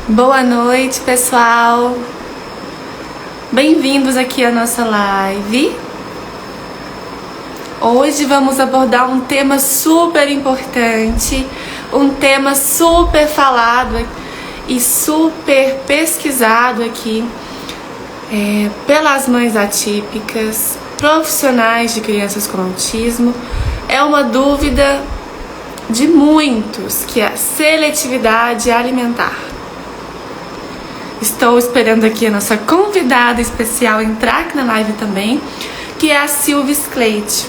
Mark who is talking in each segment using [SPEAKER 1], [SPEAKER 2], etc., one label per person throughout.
[SPEAKER 1] Boa noite, pessoal. Bem-vindos aqui à nossa live. Hoje vamos abordar um tema super importante, um tema super falado e super pesquisado aqui pelas mães atípicas, profissionais de crianças com autismo. É uma dúvida de muitos, que é a seletividade alimentar. Estou esperando aqui a nossa convidada especial entrar aqui na live também, que é a Silvia Scleit.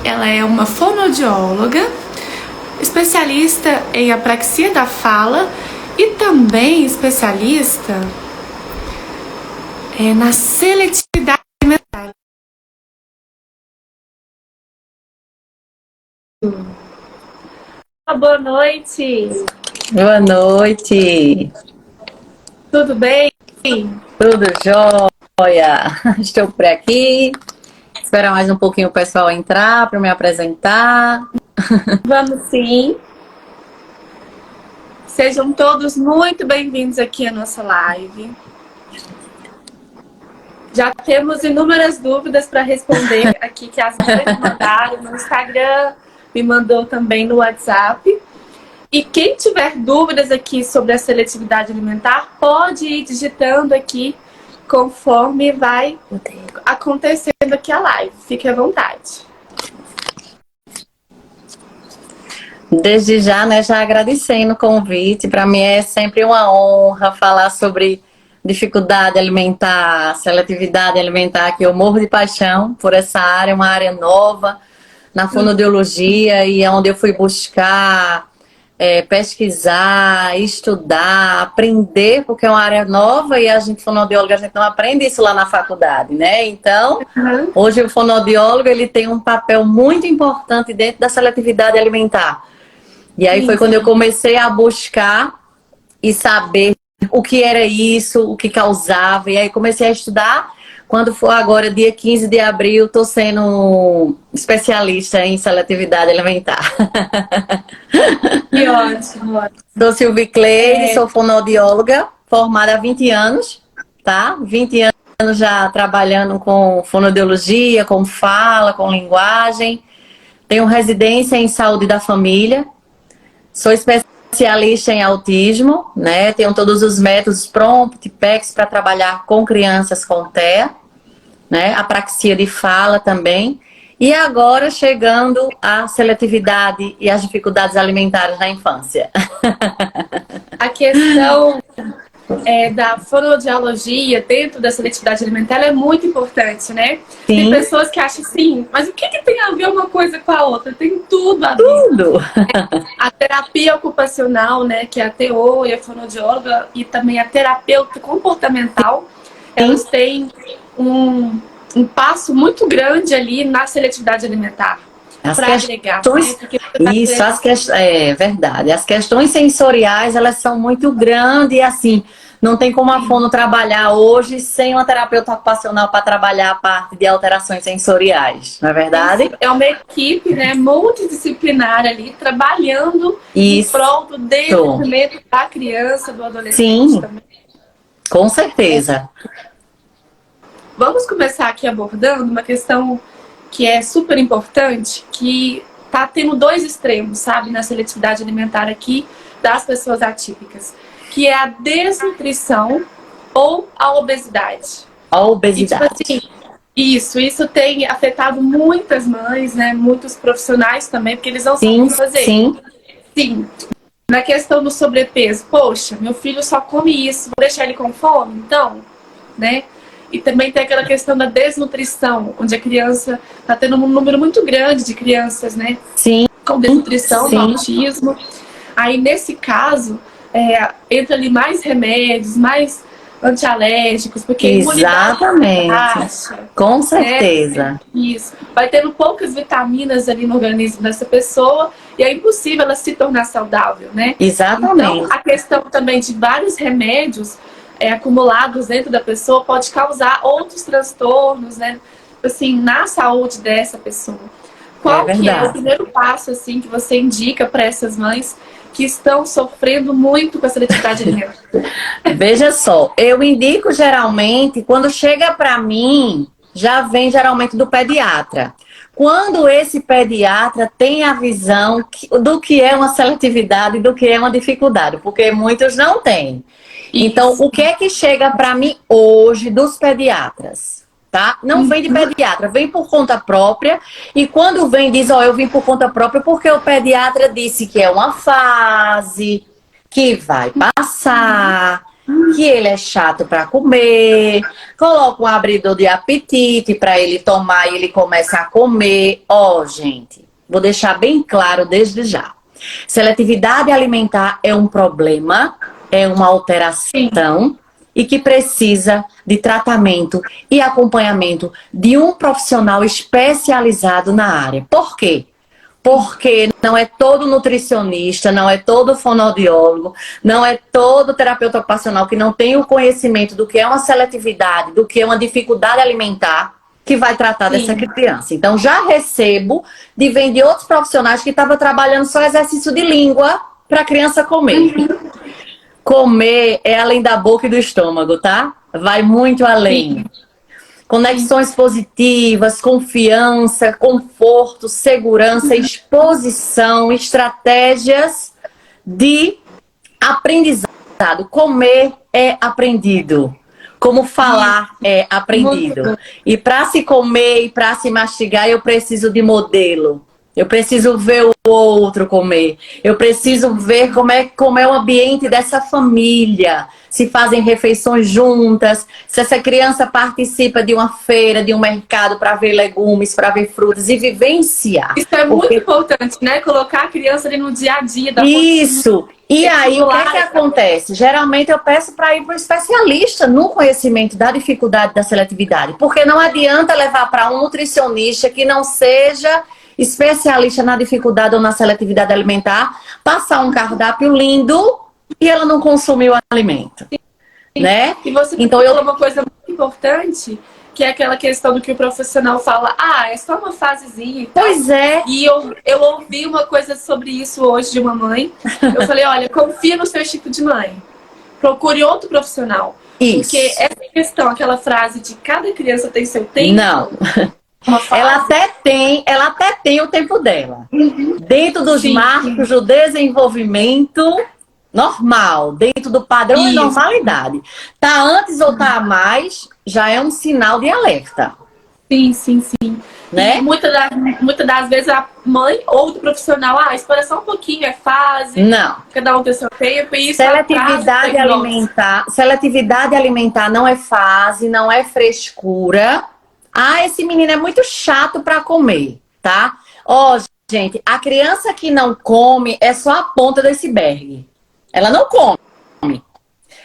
[SPEAKER 1] Ela é uma fonoaudióloga, especialista em apraxia da fala e também especialista na seletividade alimentar. Boa noite!
[SPEAKER 2] Boa noite!
[SPEAKER 1] Tudo bem?
[SPEAKER 2] Tudo jóia! Estou por aqui. Esperar mais um pouquinho o pessoal entrar para me apresentar.
[SPEAKER 1] Vamos sim! Sejam todos muito bem-vindos aqui à nossa live. Já temos inúmeras dúvidas para responder aqui que as mães mandaram no Instagram, me mandou também no WhatsApp. E quem tiver dúvidas aqui sobre a seletividade alimentar, pode ir digitando aqui conforme vai acontecendo aqui a live. Fique à vontade.
[SPEAKER 2] Desde já, já agradecendo o convite. Para mim é sempre uma honra falar sobre dificuldade alimentar, seletividade alimentar, que eu morro de paixão por essa área, uma área nova na fonoaudiologia e é onde eu fui buscar pesquisar, estudar, aprender, porque é uma área nova e a gente, fonoaudióloga, a gente não aprende isso lá na faculdade, né? Então, hoje o fonoaudiólogo, ele tem um papel muito importante dentro da seletividade alimentar. E aí foi quando eu comecei a buscar e saber o que era isso, o que causava, e aí comecei a estudar. Quando for agora, dia 15 de abril, estou sendo especialista em seletividade alimentar.
[SPEAKER 1] Que ótimo.
[SPEAKER 2] Sou Silvia Scleit, sou fonoaudióloga, formada há 20 anos, tá? 20 anos já trabalhando com fonoaudiologia, com fala, com linguagem. Tenho residência em saúde da família. Sou especialista em autismo, né? Tenho todos os métodos PROMPT, PECS para trabalhar com crianças com TEA, né? Apraxia de fala também. E agora chegando à seletividade e às dificuldades alimentares na infância.
[SPEAKER 1] A questão da fonoaudiologia dentro da seletividade alimentar é muito importante, né? Sim. Tem pessoas que acham assim, mas o que tem a ver uma coisa com a outra? Tem tudo a ver.
[SPEAKER 2] Tudo!
[SPEAKER 1] A terapia ocupacional, né, que é a TO e a fonoaudióloga, e também a terapeuta comportamental, elas têm um passo muito grande ali na seletividade alimentar. Para agregar. Né?
[SPEAKER 2] Isso, é verdade. As questões sensoriais, elas são muito grandes e assim, não tem como a fono trabalhar hoje sem uma terapeuta ocupacional para trabalhar a parte de alterações sensoriais, não é verdade?
[SPEAKER 1] É uma equipe, né, multidisciplinar ali, trabalhando em prol do desenvolvimento da criança, do adolescente.
[SPEAKER 2] Sim,
[SPEAKER 1] também.
[SPEAKER 2] Com certeza.
[SPEAKER 1] Vamos começar aqui abordando uma questão que é super importante, que tá tendo dois extremos, sabe, na seletividade alimentar aqui das pessoas atípicas, que é a desnutrição ou a obesidade.
[SPEAKER 2] A obesidade.
[SPEAKER 1] E, tipo assim, isso tem afetado muitas mães, né, muitos profissionais também, porque eles não sabem o que fazer. Sim. Na questão do sobrepeso, poxa, meu filho só come isso, vou deixar ele com fome? Então, né? E também tem aquela questão da desnutrição, onde a criança está tendo um número muito grande de crianças, né?
[SPEAKER 2] Sim.
[SPEAKER 1] Com desnutrição, com autismo. Aí, nesse caso, entra ali mais remédios, mais antialérgicos, porque
[SPEAKER 2] exatamente. A imunidade baixa, com certeza.
[SPEAKER 1] Isso. Vai tendo poucas vitaminas ali no organismo dessa pessoa e é impossível ela se tornar saudável, né?
[SPEAKER 2] Exatamente.
[SPEAKER 1] Então, a questão também de vários remédios acumulados dentro da pessoa pode causar outros transtornos, né? Assim, na saúde dessa pessoa. Qual que é o
[SPEAKER 2] verdade.
[SPEAKER 1] primeiro passo, assim, que você indica para essas mães que estão sofrendo muito com a seletividade alimentar?
[SPEAKER 2] Veja só, eu indico geralmente, quando chega para mim, já vem geralmente do pediatra. Quando esse pediatra tem a visão do que é uma seletividade e do que é uma dificuldade, porque muitos não têm. Então,
[SPEAKER 1] Isso.
[SPEAKER 2] o que é que chega para mim hoje dos pediatras? Tá? Não vem de pediatra, vem por conta própria. E quando vem, diz: ó, eu vim por conta própria porque o pediatra disse que é uma fase, que vai passar, que ele é chato para comer, coloca um abridor de apetite para ele tomar e ele começa a comer. Ó, gente, vou deixar bem claro desde já. Seletividade alimentar é um problema, é uma alteração e que precisa de tratamento e acompanhamento de um profissional especializado na área. Por quê? Porque não é todo nutricionista, não é todo fonoaudiólogo, não é todo terapeuta ocupacional que não tem o conhecimento do que é uma seletividade, do que é uma dificuldade alimentar, que vai tratar dessa criança. Então, já recebo de vem de outros profissionais que estavam trabalhando só exercício de língua para a criança comer. Comer é além da boca e do estômago, tá? Vai muito além. Conexões positivas, confiança, conforto, segurança, exposição, estratégias de aprendizado. Comer é aprendido. Como falar é aprendido. E para se comer e para se mastigar, eu preciso de modelo. Eu preciso ver o outro comer. Eu preciso ver como é o ambiente dessa família. Se fazem refeições juntas. Se essa criança participa de uma feira, de um mercado para ver legumes, para ver frutas e vivenciar.
[SPEAKER 1] Isso é muito importante, né? Colocar a criança ali no dia a dia.
[SPEAKER 2] Isso. E aí, o que é que acontece? Geralmente eu peço para ir para um especialista no conhecimento da dificuldade da seletividade. Porque não adianta levar para um nutricionista que não seja especialista na dificuldade ou na seletividade alimentar, passar um cardápio lindo e ela não consumiu o alimento.
[SPEAKER 1] Sim.
[SPEAKER 2] Né?
[SPEAKER 1] E você falou uma coisa muito importante, que é aquela questão do que o profissional fala: ah, é só uma fasezinha.
[SPEAKER 2] Pois é.
[SPEAKER 1] E eu ouvi uma coisa sobre isso hoje de uma mãe. Eu falei: olha, confia no seu instinto de mãe. Procure outro profissional.
[SPEAKER 2] Isso.
[SPEAKER 1] Porque essa questão, aquela frase de cada criança tem seu tempo.
[SPEAKER 2] Não. Ela até tem o tempo dela. Dentro dos marcos do desenvolvimento normal, dentro do padrão de normalidade. Tá antes ou tá a mais, já é um sinal de alerta.
[SPEAKER 1] Sim.
[SPEAKER 2] Né?
[SPEAKER 1] E muitas das vezes a mãe ou do profissional, espera só um pouquinho, é fase.
[SPEAKER 2] Não.
[SPEAKER 1] Cada um tem seu tempo. E isso
[SPEAKER 2] seletividade alimentar não é fase, não é frescura. Esse menino é muito chato para comer, tá? Gente, a criança que não come é só a ponta do iceberg. Ela não come.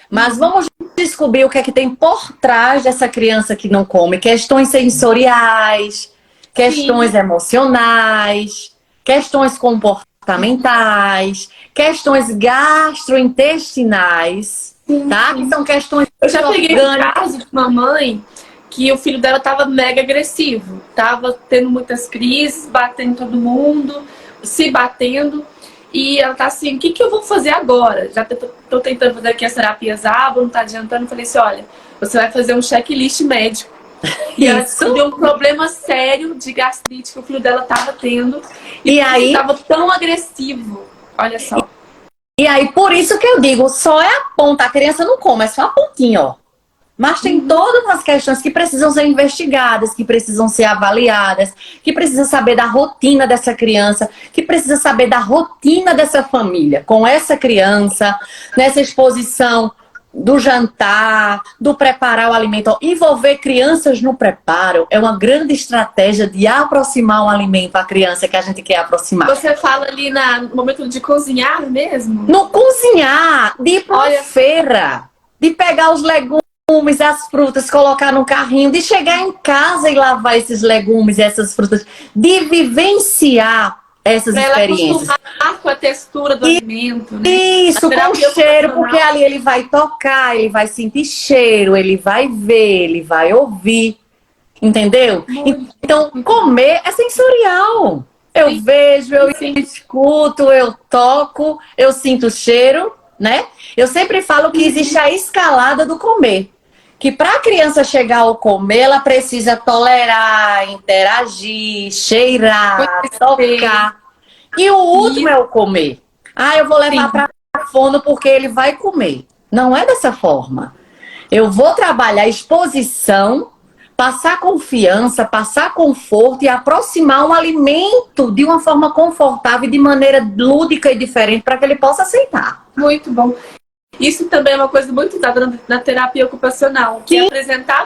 [SPEAKER 2] Mas vamos descobrir o que é que tem por trás dessa criança que não come. Questões sensoriais, questões emocionais, questões comportamentais, questões gastrointestinais, tá? Que são questões
[SPEAKER 1] Eu já peguei um caso de uma mãe que o filho dela tava mega agressivo. Tava tendo muitas crises, batendo em todo mundo, se batendo. E ela tá assim: o que eu vou fazer agora? Já tô tentando fazer aqui as terapias não tá adiantando. Eu falei assim: olha, você vai fazer um checklist médico. E ela descobriu um problema sério de gastrite que o filho dela tava tendo. E aí tava tão agressivo. Olha só.
[SPEAKER 2] E aí, por isso que eu digo, só é a ponta. A criança não come, é só a pontinha, ó. Mas tem todas as questões que precisam ser investigadas, que precisam ser avaliadas, que precisa saber da rotina dessa criança, que precisa saber da rotina dessa família com essa criança, nessa exposição do jantar, do preparar o alimento. Envolver crianças no preparo é uma grande estratégia de aproximar o alimento à criança que a gente quer aproximar.
[SPEAKER 1] Você fala ali no momento de cozinhar mesmo?
[SPEAKER 2] No cozinhar, de ir para uma feira, de pegar os legumes, as frutas, colocar no carrinho, de chegar em casa e lavar esses legumes e essas frutas, de vivenciar essas experiências.
[SPEAKER 1] Ela acostumar com a textura do alimento, né?
[SPEAKER 2] Isso, com o cheiro, porque ali ele vai tocar, ele vai sentir cheiro, ele vai ver, ele vai ouvir. Entendeu?
[SPEAKER 1] Muito.
[SPEAKER 2] Então, comer é sensorial. Eu
[SPEAKER 1] Sim.
[SPEAKER 2] vejo, eu
[SPEAKER 1] Sim.
[SPEAKER 2] escuto, eu toco, eu sinto o cheiro, né? Eu sempre falo que existe a escalada do comer. Que para a criança chegar ao comer, ela precisa tolerar, interagir, cheirar,
[SPEAKER 1] Conhecer.
[SPEAKER 2] tocar. E o último
[SPEAKER 1] E
[SPEAKER 2] é o comer. Ah, eu vou levar
[SPEAKER 1] sim.
[SPEAKER 2] para fono porque ele vai comer. Não é dessa forma. Eu vou trabalhar exposição, passar confiança, passar conforto e aproximar um alimento de uma forma confortável, de maneira lúdica e diferente, para que ele possa aceitar.
[SPEAKER 1] Muito bom. Isso também é uma coisa muito usada na terapia ocupacional, que é
[SPEAKER 2] Sim,
[SPEAKER 1] apresentar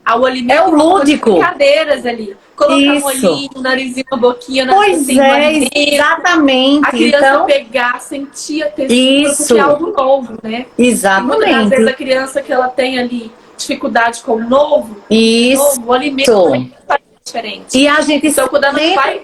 [SPEAKER 1] ao
[SPEAKER 2] é
[SPEAKER 1] alimento
[SPEAKER 2] o
[SPEAKER 1] como umas
[SPEAKER 2] lúdico.
[SPEAKER 1] brincadeiras ali. Colocar um
[SPEAKER 2] Isso.
[SPEAKER 1] olhinho, um narizinho, uma boquinha,
[SPEAKER 2] Pois
[SPEAKER 1] assim, um
[SPEAKER 2] é,
[SPEAKER 1] alimento. A
[SPEAKER 2] exatamente.
[SPEAKER 1] criança
[SPEAKER 2] Então,
[SPEAKER 1] pegar, sentir a textura, porque é
[SPEAKER 2] isso.
[SPEAKER 1] algo novo, né? E muitas das vezes a
[SPEAKER 2] Exatamente.
[SPEAKER 1] criança que ela tem ali dificuldade com o novo, tudo é
[SPEAKER 2] Isso.
[SPEAKER 1] novo, o alimento também faz diferente.
[SPEAKER 2] E a gente
[SPEAKER 1] Então, quando ela
[SPEAKER 2] sempre
[SPEAKER 1] vai.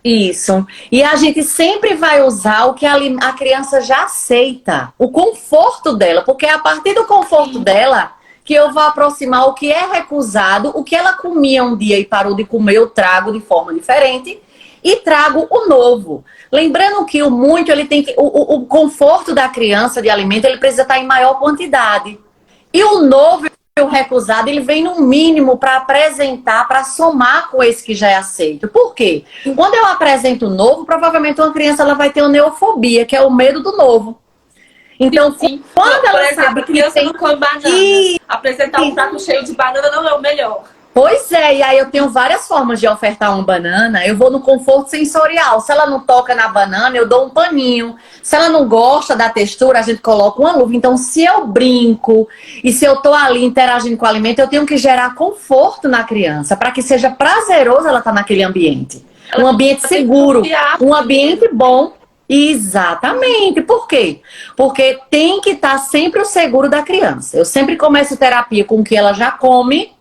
[SPEAKER 2] Isso. E a gente sempre vai usar o que a criança já aceita, o conforto dela, porque é a partir do conforto
[SPEAKER 1] Sim,
[SPEAKER 2] dela que eu vou aproximar o que é recusado, o que ela comia um dia e parou de comer, eu trago de forma diferente e trago o novo. Lembrando que o muito, ele tem que. O conforto da criança de alimento, ele precisa estar em maior quantidade. E o novo e o recusado, ele vem no mínimo para apresentar, para somar com esse que já é aceito. Por quê? Quando eu apresento o novo, provavelmente uma criança ela vai ter uma neofobia, que é o medo do novo. Então,
[SPEAKER 1] sim.
[SPEAKER 2] quando
[SPEAKER 1] Por
[SPEAKER 2] ela
[SPEAKER 1] exemplo,
[SPEAKER 2] sabe
[SPEAKER 1] a
[SPEAKER 2] que
[SPEAKER 1] criança
[SPEAKER 2] tem
[SPEAKER 1] não come banana.
[SPEAKER 2] que
[SPEAKER 1] Apresentar um prato cheio de banana não é o melhor.
[SPEAKER 2] Pois é, e aí eu tenho várias formas de ofertar uma banana. Eu vou no conforto sensorial. Se ela não toca na banana, eu dou um paninho. Se ela não gosta da textura, a gente coloca uma luva. Então, se eu brinco e se eu tô ali interagindo com o alimento, eu tenho que gerar conforto na criança para que seja prazeroso ela estar naquele ambiente. Um
[SPEAKER 1] Ela
[SPEAKER 2] ambiente
[SPEAKER 1] tem que
[SPEAKER 2] seguro,
[SPEAKER 1] confiar
[SPEAKER 2] um
[SPEAKER 1] primeiro.
[SPEAKER 2] ambiente bom. Exatamente. Por quê? Porque tem que estar sempre o seguro da criança. Eu sempre começo terapia com o que ela já come,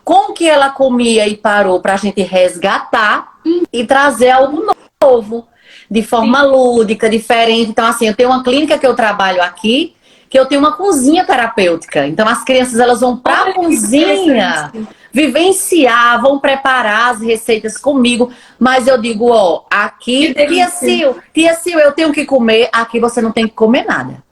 [SPEAKER 2] com o que ela comia e parou, para a gente resgatar e trazer algo novo, de forma
[SPEAKER 1] Sim.
[SPEAKER 2] lúdica, diferente. Então, assim, eu tenho uma clínica que eu trabalho aqui, que eu tenho uma cozinha terapêutica. Então, as crianças elas vão para a
[SPEAKER 1] Olha que
[SPEAKER 2] cozinha,
[SPEAKER 1] interessante.
[SPEAKER 2] vivenciar, vão preparar as receitas comigo. Mas eu digo, ó,
[SPEAKER 1] Que
[SPEAKER 2] aqui,
[SPEAKER 1] delícia.
[SPEAKER 2] tia Sil, eu tenho que comer, aqui você não tem que comer nada.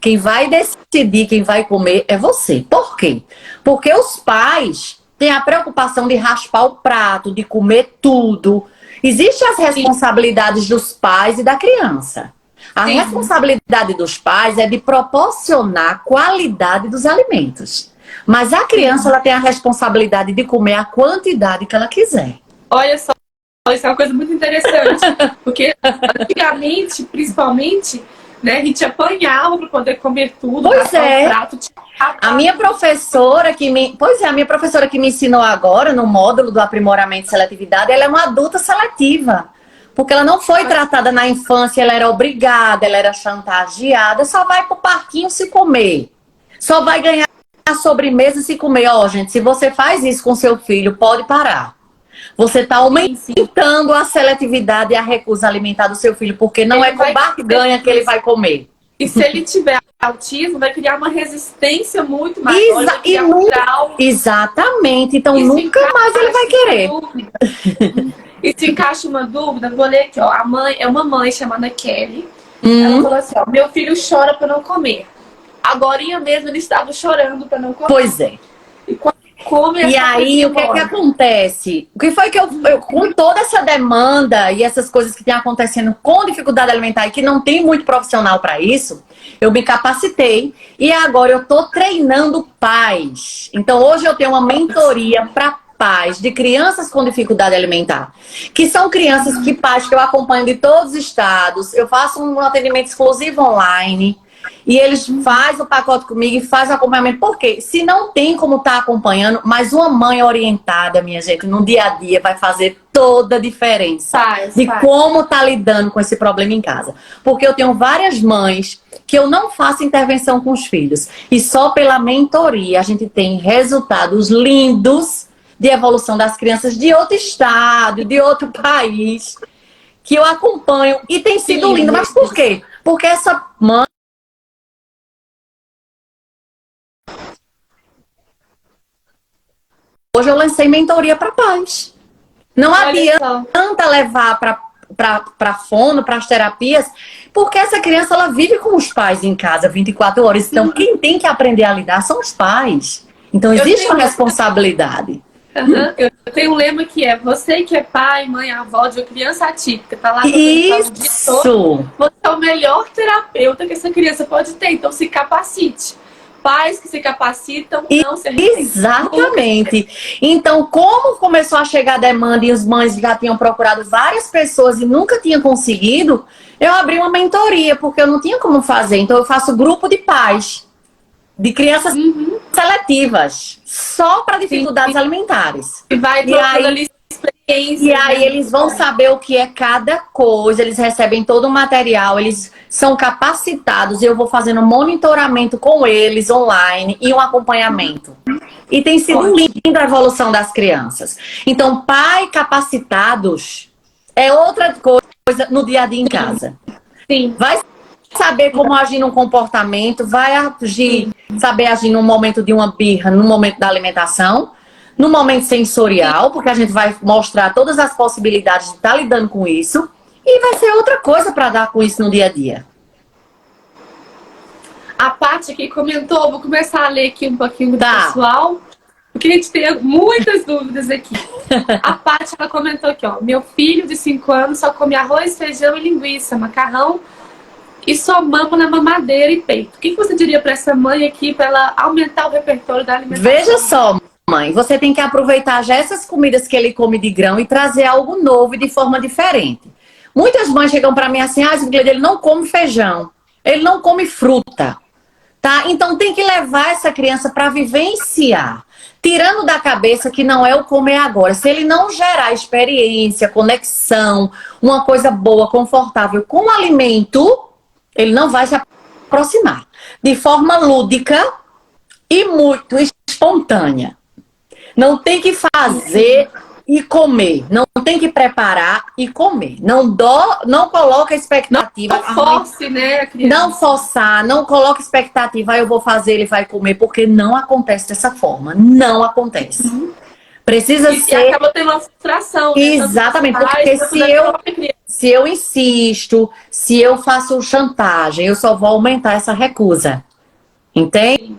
[SPEAKER 2] Quem vai decidir quem vai comer é você. Por quê? Porque os pais têm a preocupação de raspar o prato, de comer tudo. Existem as
[SPEAKER 1] Sim,
[SPEAKER 2] responsabilidades dos pais e da criança. A
[SPEAKER 1] sim.
[SPEAKER 2] responsabilidade dos pais é de proporcionar a qualidade dos alimentos. Mas a criança
[SPEAKER 1] Sim.
[SPEAKER 2] ela tem a responsabilidade de comer a quantidade que ela quiser.
[SPEAKER 1] Olha só, isso é uma coisa muito interessante. Porque antigamente, principalmente, né, a gente apanhava para poder comer tudo,
[SPEAKER 2] Pois
[SPEAKER 1] raspar o
[SPEAKER 2] é.
[SPEAKER 1] prato.
[SPEAKER 2] A minha professora que me, pois é, a minha professora que me ensinou agora no módulo do aprimoramento e seletividade, ela é uma adulta seletiva. Porque ela não foi tratada na infância, ela era obrigada, ela era chantageada, só vai pro parquinho se comer. Só vai ganhar a sobremesa se comer. Ó, gente, se você faz isso com seu filho, pode parar. Você está
[SPEAKER 1] Sim, sim.
[SPEAKER 2] aumentando a seletividade e a recusa alimentar do seu filho, porque não é
[SPEAKER 1] Ele
[SPEAKER 2] com
[SPEAKER 1] vai
[SPEAKER 2] barganha que ele vai comer.
[SPEAKER 1] E se ele tiver autismo, vai criar uma resistência muito maior, vai
[SPEAKER 2] E
[SPEAKER 1] criar um trauma.
[SPEAKER 2] exatamente. Então
[SPEAKER 1] Isso
[SPEAKER 2] nunca mais ele vai
[SPEAKER 1] encaixa uma
[SPEAKER 2] querer.
[SPEAKER 1] dúvida. Isso encaixa uma dúvida. Vou ler aqui, ó. A mãe é uma mãe chamada Kelly. Ela falou assim: ó, meu filho chora para não comer. Agorinha mesmo ele estava chorando para não comer.
[SPEAKER 2] Pois é.
[SPEAKER 1] E quando come
[SPEAKER 2] E
[SPEAKER 1] essa
[SPEAKER 2] aí, o que é que
[SPEAKER 1] memória.
[SPEAKER 2] acontece? O que foi que com toda essa demanda e essas coisas que tem acontecendo com dificuldade alimentar e que não tem muito profissional para isso, eu me capacitei e agora eu tô treinando pais. Então, hoje eu tenho uma mentoria para pais de crianças com dificuldade alimentar, que são crianças que pais que eu acompanho de todos os estados. Eu faço um atendimento exclusivo online. E eles fazem o pacote comigo e fazem o acompanhamento. Por quê? Se não tem como estar acompanhando, mas uma mãe orientada, minha gente, no dia a dia vai fazer toda a diferença de como tá lidando com esse problema em casa. Porque eu tenho várias mães que eu não faço intervenção com os filhos. E só pela mentoria a gente tem resultados lindos de evolução das crianças de outro estado, de outro país, que eu acompanho e tem sido lindo. Mas por quê? Porque essa mãe hoje eu lancei mentoria para pais. Não adianta levar para fono, para as terapias, porque essa criança ela vive com os pais em casa 24 horas. Então, quem tem que aprender a lidar são os pais. Então, existe uma responsabilidade.
[SPEAKER 1] Eu tenho um lema que é: você que é pai, mãe, avó de uma criança atípica, tá lá
[SPEAKER 2] isso!
[SPEAKER 1] Você é o melhor terapeuta que essa criança pode ter, então se capacite. Pais que se capacitam não se arrependem.
[SPEAKER 2] Exatamente. Então, como começou a chegar a demanda e as mães já tinham procurado várias pessoas e nunca tinham conseguido, eu abri uma mentoria, porque eu não tinha como fazer. Então, eu faço grupo de pais, de crianças seletivas, só para dificuldades alimentares.
[SPEAKER 1] E vai trocando ali experiência.
[SPEAKER 2] E aí eles vão saber o que é cada coisa, eles recebem todo o material, eles são capacitados, eu vou fazendo monitoramento com eles online e um acompanhamento. E tem sido linda a evolução das crianças. Então, pai capacitados é outra coisa no dia a dia em casa.
[SPEAKER 1] Sim.
[SPEAKER 2] Vai saber como agir num comportamento, vai agir, saber agir no momento de uma birra, no momento da alimentação, no momento sensorial, porque a gente vai mostrar todas as possibilidades de estar lidando com isso, e vai ser outra coisa para dar com isso no dia a dia.
[SPEAKER 1] A Paty aqui comentou, vou começar a ler aqui um pouquinho do pessoal, porque a gente tem muitas dúvidas aqui. A Paty, ela comentou aqui, ó: meu filho de 5 anos só come arroz, feijão e linguiça, macarrão, e só mama na mamadeira e peito. O que você diria para essa mãe aqui, para ela aumentar o repertório da alimentação?
[SPEAKER 2] Veja só, mãe, você tem que aproveitar já essas comidas que ele come de grão e trazer algo novo e de forma diferente. Muitas mães chegam para mim assim: ele não come feijão, ele não come fruta, tá? Então tem que levar essa criança para vivenciar, tirando da cabeça que não é o comer agora. Se ele não gerar experiência, conexão, uma coisa boa, confortável com o alimento, ele não vai se aproximar. De forma lúdica e muito espontânea. Não tem que fazer e comer. Não tem que preparar e comer. Não coloca expectativa.
[SPEAKER 1] Não force, né, a criança?
[SPEAKER 2] Não forçar, não coloca expectativa. Eu vou fazer, ele vai comer. Porque não acontece dessa forma. Não acontece. Precisa ser...
[SPEAKER 1] E acaba tendo uma frustração, né?
[SPEAKER 2] Exatamente, porque se eu insisto, se eu faço chantagem, eu só vou aumentar essa recusa. Entende?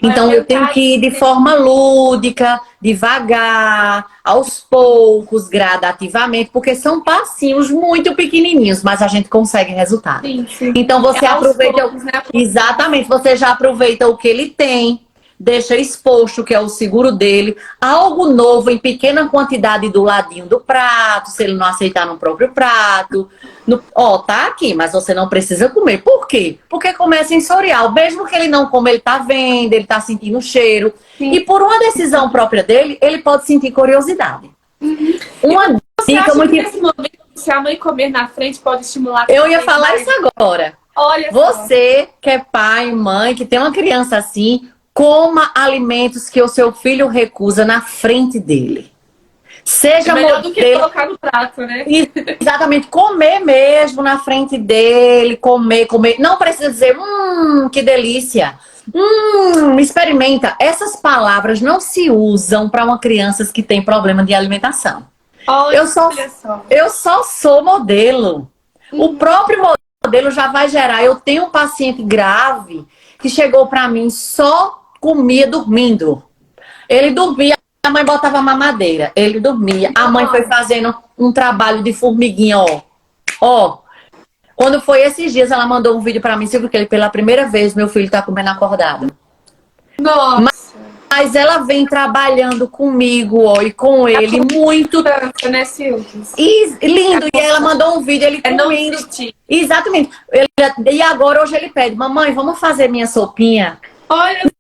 [SPEAKER 2] Então eu tenho que ir de forma lúdica, devagar, aos poucos, gradativamente, porque são passinhos muito pequenininhos, mas a gente consegue resultado.
[SPEAKER 1] Sim.
[SPEAKER 2] Então você aproveita... Exatamente, você já aproveita o que ele tem, deixa exposto, que é o seguro dele, algo novo em pequena quantidade do ladinho do prato, se ele não aceitar no próprio prato. Tá aqui, mas você não precisa comer. Por quê? Porque comer é sensorial. Mesmo que ele não come, ele tá vendo, ele tá sentindo o cheiro. Sim. E por uma decisão própria dele, ele pode sentir curiosidade. Uma dica muito...
[SPEAKER 1] nesse momento, se a mãe comer na frente, pode estimular...
[SPEAKER 2] Eu ia falar isso agora.
[SPEAKER 1] Olha
[SPEAKER 2] você que é pai, mãe, que tem uma criança assim... Coma alimentos que o seu filho recusa na frente dele. Seja
[SPEAKER 1] melhor do que colocar no prato, né?
[SPEAKER 2] Exatamente. Comer mesmo na frente dele. Comer. Não precisa dizer, que delícia. Experimenta. Essas palavras não se usam para uma criança que tem problema de alimentação. Eu só sou modelo. O próprio modelo já vai gerar. Eu tenho um paciente grave que chegou para mim só comia dormindo. Ele dormia, a mãe botava mamadeira. Ele dormia. A mãe foi fazendo um trabalho de formiguinha, ó. Quando foi esses dias, ela mandou um vídeo pra mim, Silvio, que ele, pela primeira vez, meu filho tá comendo acordado.
[SPEAKER 1] Nossa!
[SPEAKER 2] Mas ela vem trabalhando comigo, e com ele, muito...
[SPEAKER 1] né, Silvio?
[SPEAKER 2] Lindo. E ela mandou um vídeo, ele comendo. Exatamente. E agora, hoje ele pede, mamãe, vamos fazer minha sopinha?
[SPEAKER 1] Olha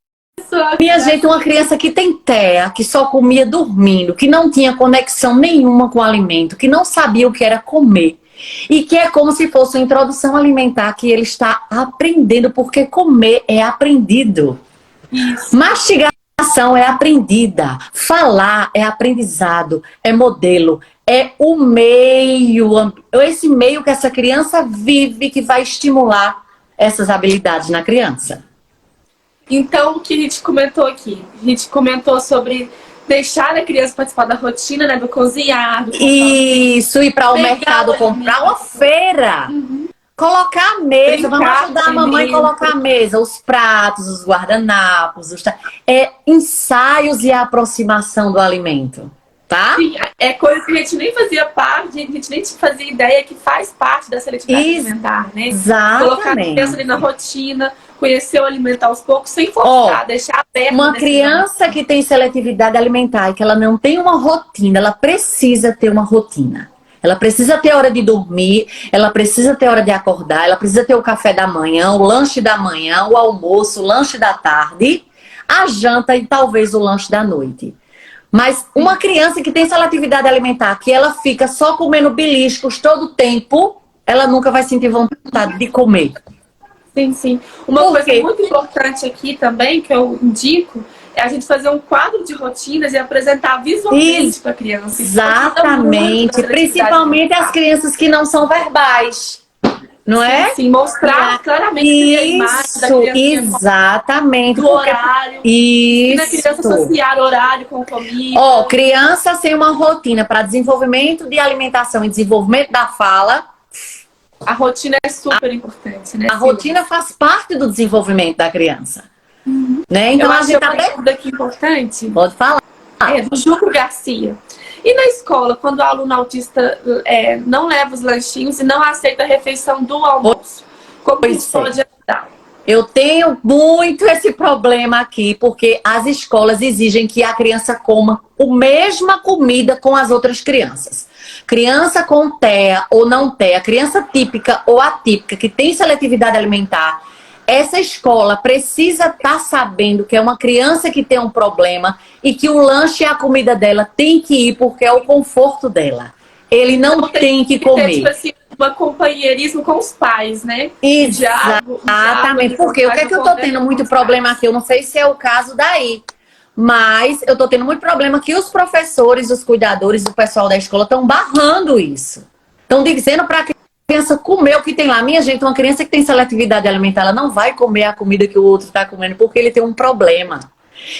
[SPEAKER 1] só.
[SPEAKER 2] Minha gente, uma criança que tem TEA, que só comia dormindo, que não tinha conexão nenhuma com o alimento, que não sabia o que era comer. E que é como se fosse uma introdução alimentar que ele está aprendendo, porque comer é aprendido.
[SPEAKER 1] Isso.
[SPEAKER 2] Mastigação é aprendida. Falar é aprendizado, é modelo. É o meio, esse meio que essa criança vive que vai estimular essas habilidades na criança.
[SPEAKER 1] Então, o que a gente comentou aqui? A gente comentou sobre deixar a criança participar da rotina, né? Do cozinhar, do
[SPEAKER 2] Isso, ir para o
[SPEAKER 1] pegar
[SPEAKER 2] mercado
[SPEAKER 1] o
[SPEAKER 2] comprar
[SPEAKER 1] alimento.
[SPEAKER 2] uma feira. Colocar a mesa, vamos
[SPEAKER 1] Brincar
[SPEAKER 2] ajudar
[SPEAKER 1] com
[SPEAKER 2] a mamãe a
[SPEAKER 1] alimento.
[SPEAKER 2] colocar a mesa, os pratos, os guardanapos, ensaios e a aproximação do alimento, tá?
[SPEAKER 1] Sim, é coisa que a gente nem fazia parte, a gente nem fazia ideia que faz parte da seletividade alimentar, né? Colocar a criança ali na rotina, conhecer o alimento aos poucos, sem forçar, deixar aberto.
[SPEAKER 2] Uma criança que tem seletividade alimentar e que ela não tem uma rotina, ela precisa ter uma rotina. Ela precisa ter hora de dormir, ela precisa ter hora de acordar, ela precisa ter o café da manhã, o lanche da manhã, o almoço, o lanche da tarde, a janta e talvez o lanche da noite. Mas uma criança que tem seletividade alimentar, que ela fica só comendo beliscos todo o tempo, ela nunca vai sentir vontade de comer.
[SPEAKER 1] Sim, sim. Uma coisa muito importante aqui também, que eu indico, é a gente fazer um quadro de rotinas e apresentar visualmente para a criança.
[SPEAKER 2] Exatamente. Principalmente as crianças que não são verbais. Não é?
[SPEAKER 1] Sim, mostrar claramente a imagem da criança.
[SPEAKER 2] Exatamente.
[SPEAKER 1] Do horário.
[SPEAKER 2] Isso.
[SPEAKER 1] E na criança associar horário com comida.
[SPEAKER 2] Criança sem uma rotina para desenvolvimento de alimentação e desenvolvimento da fala.
[SPEAKER 1] A rotina é super importante, né?
[SPEAKER 2] A rotina faz parte do desenvolvimento da criança. Né? Então
[SPEAKER 1] eu
[SPEAKER 2] a gente
[SPEAKER 1] acho daqui importante.
[SPEAKER 2] Pode falar.
[SPEAKER 1] É do Juco Garcia. E na escola, quando o aluno autista não leva os lanchinhos e não aceita a refeição do almoço, como isso pode ajudar?
[SPEAKER 2] Eu tenho muito esse problema aqui, porque as escolas exigem que a criança coma a mesma comida com as outras crianças. Criança com TEA ou não TEA, criança típica ou atípica, que tem seletividade alimentar, essa escola precisa estar sabendo que é uma criança que tem um problema e que o lanche e a comida dela tem que ir porque é o conforto dela. Ele não tem que comer.
[SPEAKER 1] Tipo assim, um companheirismo com os pais, né?
[SPEAKER 2] Exatamente. Porque o que é que eu tô tendo muito problema aqui? Eu não sei se é o caso daí. Mas eu tô tendo muito problema que os professores, os cuidadores, o pessoal da escola estão barrando isso. Estão dizendo para a criança comer o que tem lá. Minha gente, uma criança que tem seletividade alimentar, ela não vai comer a comida que o outro está comendo porque ele tem um problema.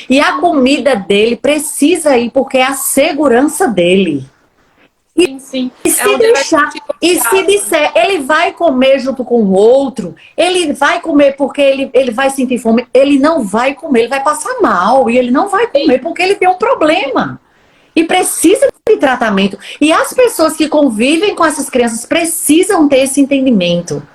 [SPEAKER 2] E a comida dele precisa ir porque é a segurança dele.
[SPEAKER 1] Sim.
[SPEAKER 2] E se disser, ele vai comer junto com o outro, ele vai comer porque ele vai sentir fome, ele não vai comer, ele vai passar mal e ele não vai comer porque ele tem um problema. E precisa de tratamento. E as pessoas que convivem com essas crianças precisam ter esse entendimento.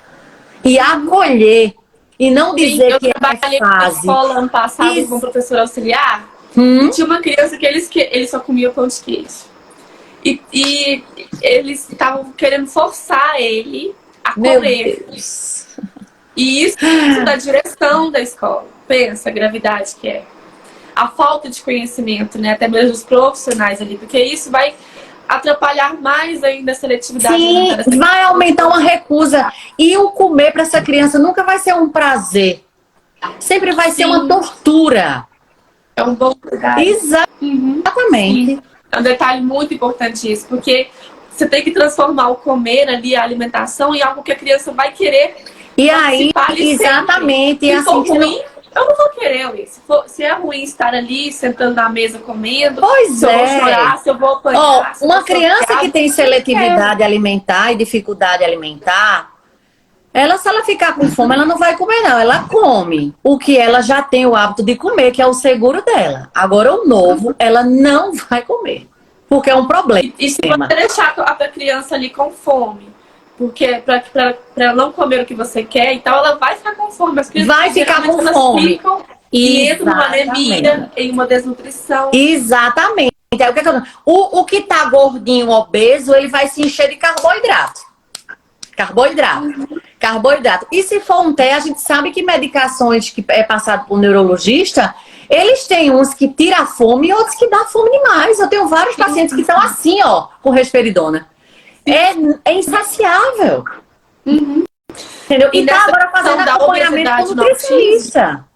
[SPEAKER 2] E acolher. E não dizer que é fase.
[SPEAKER 1] Eu trabalhei na escola ano passado com um professor auxiliar. E tinha uma criança que ele só comia pão de queijo. E eles estavam querendo forçar ele a comer.
[SPEAKER 2] Meu Deus.
[SPEAKER 1] E isso da direção da escola. Pensa a gravidade que é. A falta de conhecimento, né? Até mesmo dos profissionais ali. Porque isso vai atrapalhar mais ainda a seletividade.
[SPEAKER 2] Sim, vai aumentar uma recusa. E o comer para essa criança nunca vai ser um prazer. Sempre vai ser uma tortura.
[SPEAKER 1] É um bom cuidado.
[SPEAKER 2] Exatamente.
[SPEAKER 1] É um detalhe muito importante isso, porque você tem que transformar o comer ali, a alimentação, em algo que a criança vai querer.
[SPEAKER 2] E aí, exatamente.
[SPEAKER 1] Se for ruim, eu não vou querer, Alice. Se é ruim estar ali, sentando na mesa, comendo, se eu vou chorar, se eu vou apanhar.
[SPEAKER 2] Uma criança que tem seletividade alimentar e dificuldade alimentar, se ela ficar com fome, ela não vai comer, não. Ela come o que ela já tem o hábito de comer, que é o seguro dela. Agora, o novo, ela não vai comer, porque é um problema.
[SPEAKER 1] E se você deixar a criança ali com fome, porque para ela não comer o que você quer e tal, ela vai ficar com fome. As crianças
[SPEAKER 2] vai ficar com fome.
[SPEAKER 1] E entra numa anemia, em uma desnutrição.
[SPEAKER 2] Exatamente. O que tá gordinho, obeso, ele vai se encher de carboidrato. Carboidrato. E se for um TEA, a gente sabe que medicações que é passado por neurologista, eles têm uns que tiram a fome e outros que dá fome demais. Eu tenho vários pacientes que estão assim, com risperidona. É insaciável. Entendeu? E tá agora fazendo acompanhamento com nutricionista.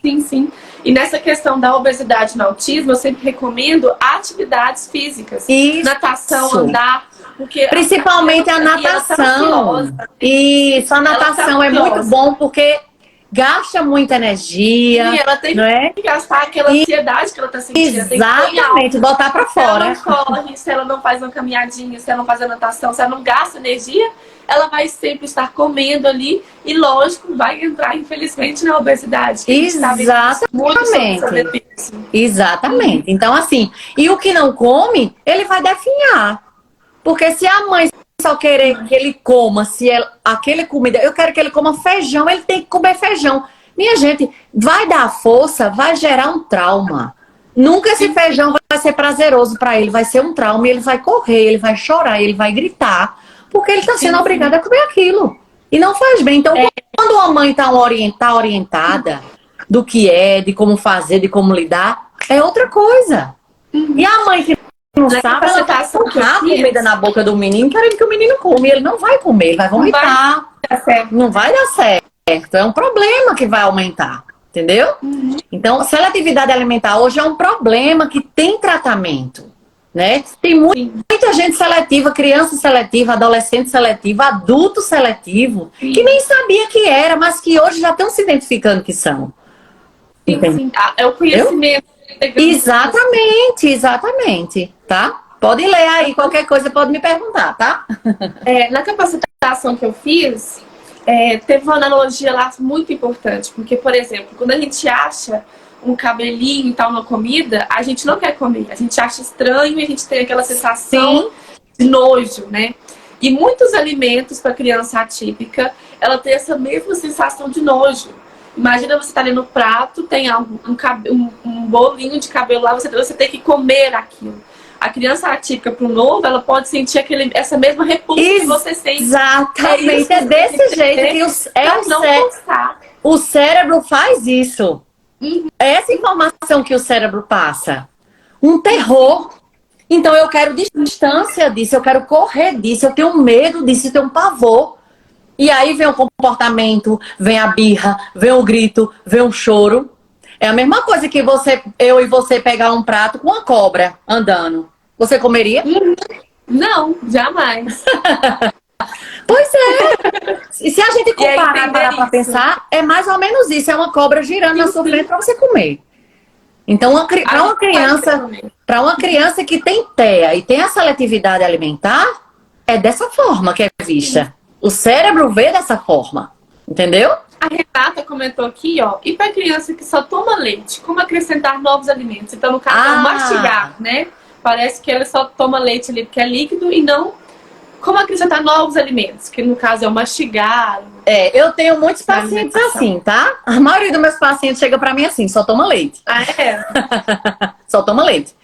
[SPEAKER 1] Sim. E nessa questão da obesidade no autismo, eu sempre recomendo atividades físicas.
[SPEAKER 2] Isso.
[SPEAKER 1] Natação, andar. Porque
[SPEAKER 2] principalmente a natação. Isso, a natação é muito bom porque gasta muita energia.
[SPEAKER 1] E ela tem
[SPEAKER 2] não é?
[SPEAKER 1] que gastar aquela ansiedade que ela tá sentindo.
[SPEAKER 2] Exatamente, botar pra fora.
[SPEAKER 1] Se ela não corre, se ela não faz uma caminhadinha, se ela não faz a natação, se ela não gasta energia, ela vai sempre estar comendo ali e, lógico, vai entrar, infelizmente, na obesidade.
[SPEAKER 2] Exatamente. Exatamente. Então, assim, e o que não come, ele vai definhar. Porque se a mãe só querer que ele coma, se aquele comida, eu quero que ele coma feijão, ele tem que comer feijão. Minha gente, vai dar força, vai gerar um trauma. Nunca esse feijão vai ser prazeroso para ele, vai ser um trauma, e ele vai correr, ele vai chorar, ele vai gritar, porque ele está sendo obrigado a comer aquilo. E não faz bem. Então, quando a mãe está orientada do que é, de como fazer, de como lidar, é outra coisa. E a mãe que não sabe, ela tá a comida na boca do menino, querendo que o menino come. Ele não vai comer, ele vai vomitar. Não vai dar certo. É um problema que vai aumentar. Entendeu? Então, seletividade alimentar hoje é um problema que tem tratamento. Né? Tem muita gente seletiva, criança seletiva, adolescente seletivo, adulto seletivo, que nem sabia que era, mas que hoje já estão se identificando que são.
[SPEAKER 1] Sim. É o conhecimento.
[SPEAKER 2] Exatamente, tá? Pode ler aí, qualquer coisa pode me perguntar, tá?
[SPEAKER 1] Na capacitação que eu fiz, teve uma analogia lá muito importante, porque, por exemplo, quando a gente acha um cabelinho e tal na comida, a gente não quer comer, a gente acha estranho e a gente tem aquela sensação de nojo, né? E muitos alimentos para criança atípica, ela tem essa mesma sensação de nojo. Imagina você estar ali no prato, tem um bolinho de cabelo lá, você tem que comer aquilo. A criança atípica para o novo, ela pode sentir essa mesma repulsa que você sente.
[SPEAKER 2] Exatamente, é desse jeito que o cérebro faz isso. Essa informação que o cérebro passa. Um terror. Então eu quero distância disso, eu quero correr disso, eu tenho medo disso, eu tenho um pavor. E aí vem o comportamento, vem a birra, vem o grito, vem o choro. É a mesma coisa que eu e você pegar um prato com uma cobra andando. Você comeria?
[SPEAKER 1] Não, jamais.
[SPEAKER 2] Pois é. E se a gente parar para pensar, é mais ou menos isso. É uma cobra girando na sua frente para você comer. Então, para uma criança que tem TEA e tem a seletividade alimentar, é dessa forma que é vista. O cérebro vê dessa forma. Entendeu?
[SPEAKER 1] A Renata comentou aqui, ó. E para criança que só toma leite, como acrescentar novos alimentos? Então, no caso, é mastigar, né? Parece que ela só toma leite ali porque é líquido e não como acrescentar novos alimentos, que no caso é o mastigar.
[SPEAKER 2] Eu tenho muitos pacientes assim, tá? A maioria dos meus pacientes chega pra mim assim, só toma leite. Só toma leite.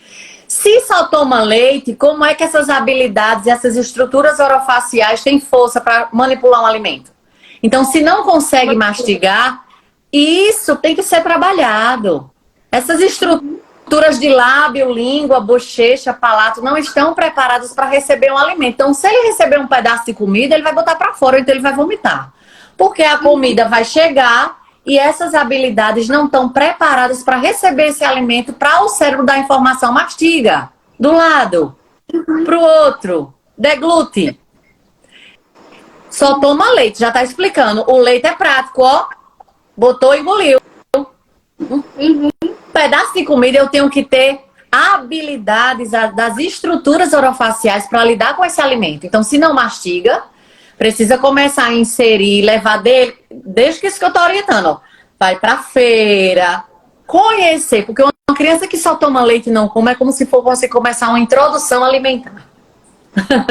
[SPEAKER 2] Se só toma leite, como é que essas habilidades, essas estruturas orofaciais têm força para manipular um alimento? Então, se não consegue mastigar, isso tem que ser trabalhado. Essas estruturas de lábio, língua, bochecha, palato não estão preparadas para receber um alimento. Então, se ele receber um pedaço de comida, ele vai botar para fora, então ele vai vomitar. Porque a comida vai chegar e essas habilidades não estão preparadas para receber esse alimento, para o cérebro dar informação. Mastiga, do lado, para o outro, deglute. Só toma leite, já tá explicando. O leite é prático, ó. Botou e engoliu. Pedaço de comida eu tenho que ter habilidades das estruturas orofaciais para lidar com esse alimento. Então, se não mastiga, precisa começar a inserir, levar desde que isso que eu tô orientando, ó. Vai pra feira, conhecer, porque uma criança que só toma leite e não come é como se for você começar uma introdução alimentar.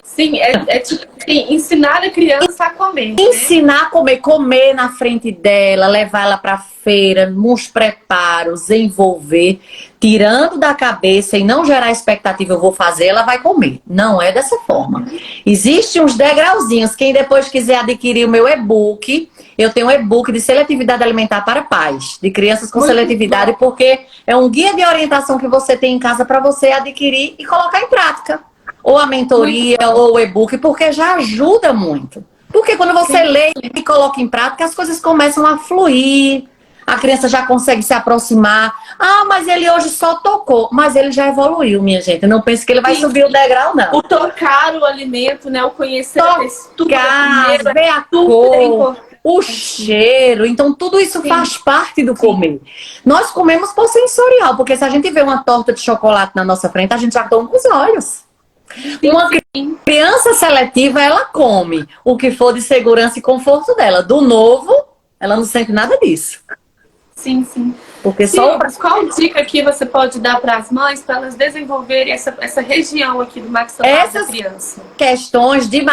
[SPEAKER 1] Sim, tipo assim, ensinar a criança a comer.
[SPEAKER 2] Ensinar a comer na frente dela, levar ela pra feira, nos preparos, envolver, tirando da cabeça e não gerar expectativa, eu vou fazer, ela vai comer. Não é dessa forma. Existem uns degrauzinhos. Quem depois quiser adquirir o meu e-book, eu tenho um e-book de seletividade alimentar para pais, de crianças com seletividade, porque é um guia de orientação que você tem em casa para você adquirir e colocar em prática. Ou a mentoria, ou o e-book, porque já ajuda muito. Porque quando você lê e coloca em prática, as coisas começam a fluir, a criança já consegue se aproximar. Ah, mas ele hoje só tocou. Mas ele já evoluiu, minha gente. Eu não pense que ele vai subir o degrau, não.
[SPEAKER 1] O tocar o alimento, né? O conhecer a textura.
[SPEAKER 2] Ver a cor. o cheiro. Então, tudo isso faz parte do comer. Nós comemos por sensorial, porque se a gente vê uma torta de chocolate na nossa frente, a gente já toma com os olhos. Uma criança seletiva, ela come o que for de segurança e conforto dela. Do novo, ela não sente nada disso.
[SPEAKER 1] Sim, sim.
[SPEAKER 2] Porque
[SPEAKER 1] qual dica que você pode dar para as mães para elas desenvolverem essa região aqui do maxilar da criança?
[SPEAKER 2] Questões de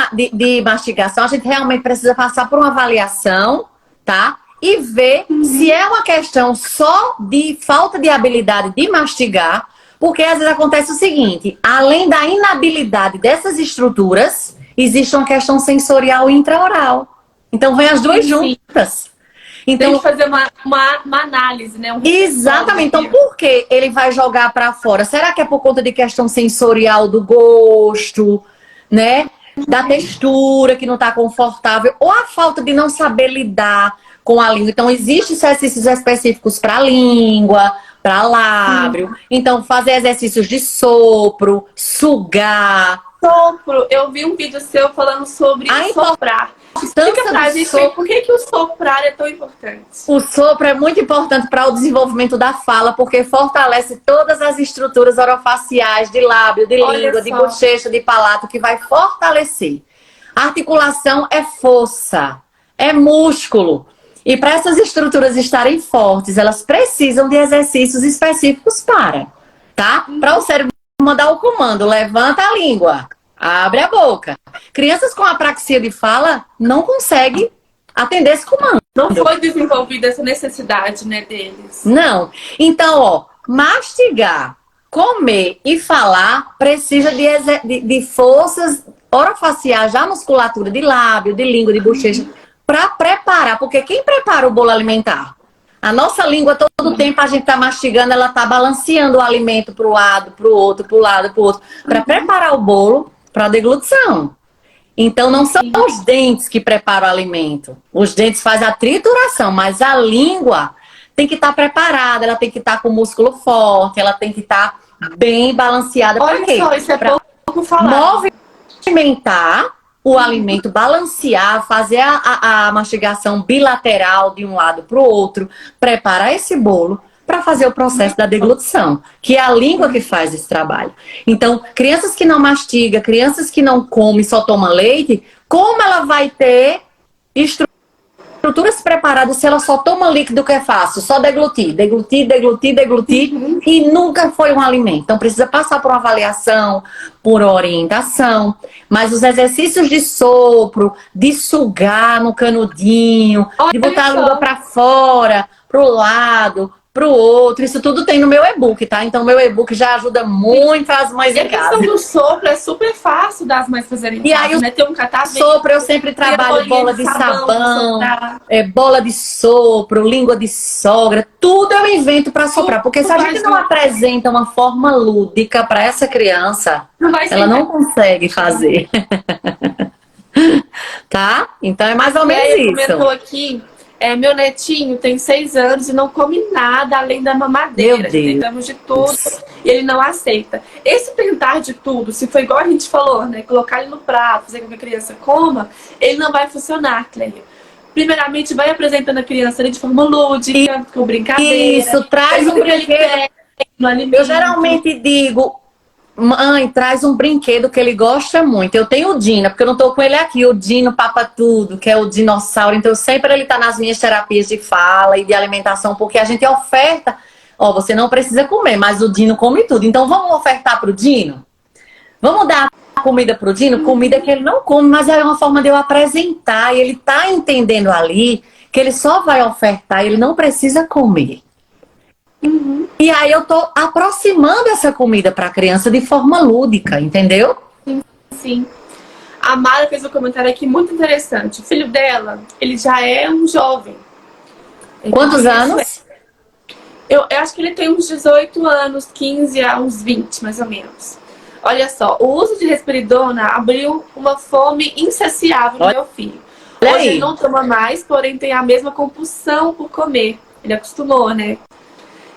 [SPEAKER 2] mastigação, a gente realmente precisa passar por uma avaliação, tá? E ver se é uma questão só de falta de habilidade de mastigar, porque às vezes acontece o seguinte, além da inabilidade dessas estruturas, existe uma questão sensorial intraoral. Então vem as duas juntas. Então,
[SPEAKER 1] tem que fazer uma análise, né?
[SPEAKER 2] Exatamente. Então, por que ele vai jogar para fora? Será que é por conta de questão sensorial do gosto, né? Da textura que não está confortável? Ou a falta de não saber lidar com a língua? Então, existem exercícios específicos para a língua, para lábio. Então, fazer exercícios de sopro, sugar.
[SPEAKER 1] Sopro. Eu vi um vídeo seu falando sobre soprar. Explica pra gente por que o soprar é tão importante.
[SPEAKER 2] O sopro é muito importante para o desenvolvimento da fala, porque fortalece todas as estruturas orofaciais, de lábio, de língua, de bochecha, de palato, que vai fortalecer. A articulação é força, é músculo. E para essas estruturas estarem fortes, elas precisam de exercícios específicos tá? Para o cérebro mandar o comando, levanta a língua. Abre a boca. Crianças com apraxia de fala não conseguem atender esse comando.
[SPEAKER 1] Não foi desenvolvida essa necessidade, né, deles.
[SPEAKER 2] Não. Então, ó, mastigar, comer e falar precisa de forças orofaciais, já musculatura de lábio, de língua, de bochecha, para preparar. Porque quem prepara o bolo alimentar? A nossa língua, todo tempo a gente tá mastigando, ela tá balanceando o alimento para o lado, para o outro, para o lado, para o outro, para preparar o bolo para a deglutição. Então, não são os dentes que preparam o alimento. Os dentes fazem a trituração, mas a língua tem que estar preparada, ela tem que estar com o músculo forte, ela tem que estar bem balanceada.
[SPEAKER 1] Olha só, isso é pouco falado.
[SPEAKER 2] Movimentar o alimento, balancear, fazer a mastigação bilateral de um lado para o outro, preparar esse bolo para fazer o processo da deglutição, que é a língua que faz esse trabalho. Então, crianças que não mastigam, crianças que não comem, só tomam leite, como ela vai ter estruturas preparadas se ela só toma líquido que é fácil? Só deglutir, deglutir, deglutir, deglutir, e nunca foi um alimento. Então, precisa passar por uma avaliação, por orientação. Mas os exercícios de sopro, de sugar no canudinho, de botar a língua para fora, pro lado, pro outro, isso tudo tem no meu e-book, tá? Então, meu e-book já ajuda muito as mães em casa.
[SPEAKER 1] E a questão do sopro é super fácil das mães fazerem em casa, né? Tem um catavento.
[SPEAKER 2] Sopro, eu sempre trabalho bola de sabão, bola de sopro, língua de sogra, tudo eu invento para soprar. Porque se a gente não apresenta uma forma lúdica para essa criança, ela não consegue fazer. Tá? Então, é mais ou menos isso.
[SPEAKER 1] Comentou aqui... meu netinho tem 6 anos e não come nada além da mamadeira. Tentamos de tudo e ele não aceita. Esse tentar de tudo, se for igual a gente falou, né? Colocar ele no prato, fazer com que a criança coma, ele não vai funcionar, Cleia. Primeiramente, vai apresentando a criança ali de forma lúdica, com brincadeira.
[SPEAKER 2] Isso, traz um brinquedo. Eu geralmente digo... Mãe, traz um brinquedo que ele gosta muito. Eu tenho o Dino, porque eu não tô com ele aqui. O Dino Papa Tudo, que é o dinossauro. Então, sempre ele tá nas minhas terapias de fala e de alimentação, porque a gente oferta... Ó, você não precisa comer, mas o Dino come tudo. Então, vamos ofertar pro Dino? Vamos dar comida pro Dino? Comida que ele não come, mas é uma forma de eu apresentar. E ele tá entendendo ali que ele só vai ofertar, ele não precisa comer. E aí eu tô aproximando essa comida para a criança de forma lúdica, entendeu?
[SPEAKER 1] Sim, sim. A Mara fez um comentário aqui muito interessante. O filho dela, ele já é um jovem.
[SPEAKER 2] Quantos anos?
[SPEAKER 1] Eu acho que ele tem uns 18 anos, 15 a uns 20, mais ou menos. Olha só, o uso de risperidona abriu uma fome insaciável no meu filho. Hoje ele não toma mais, porém tem a mesma compulsão por comer. Ele acostumou, né?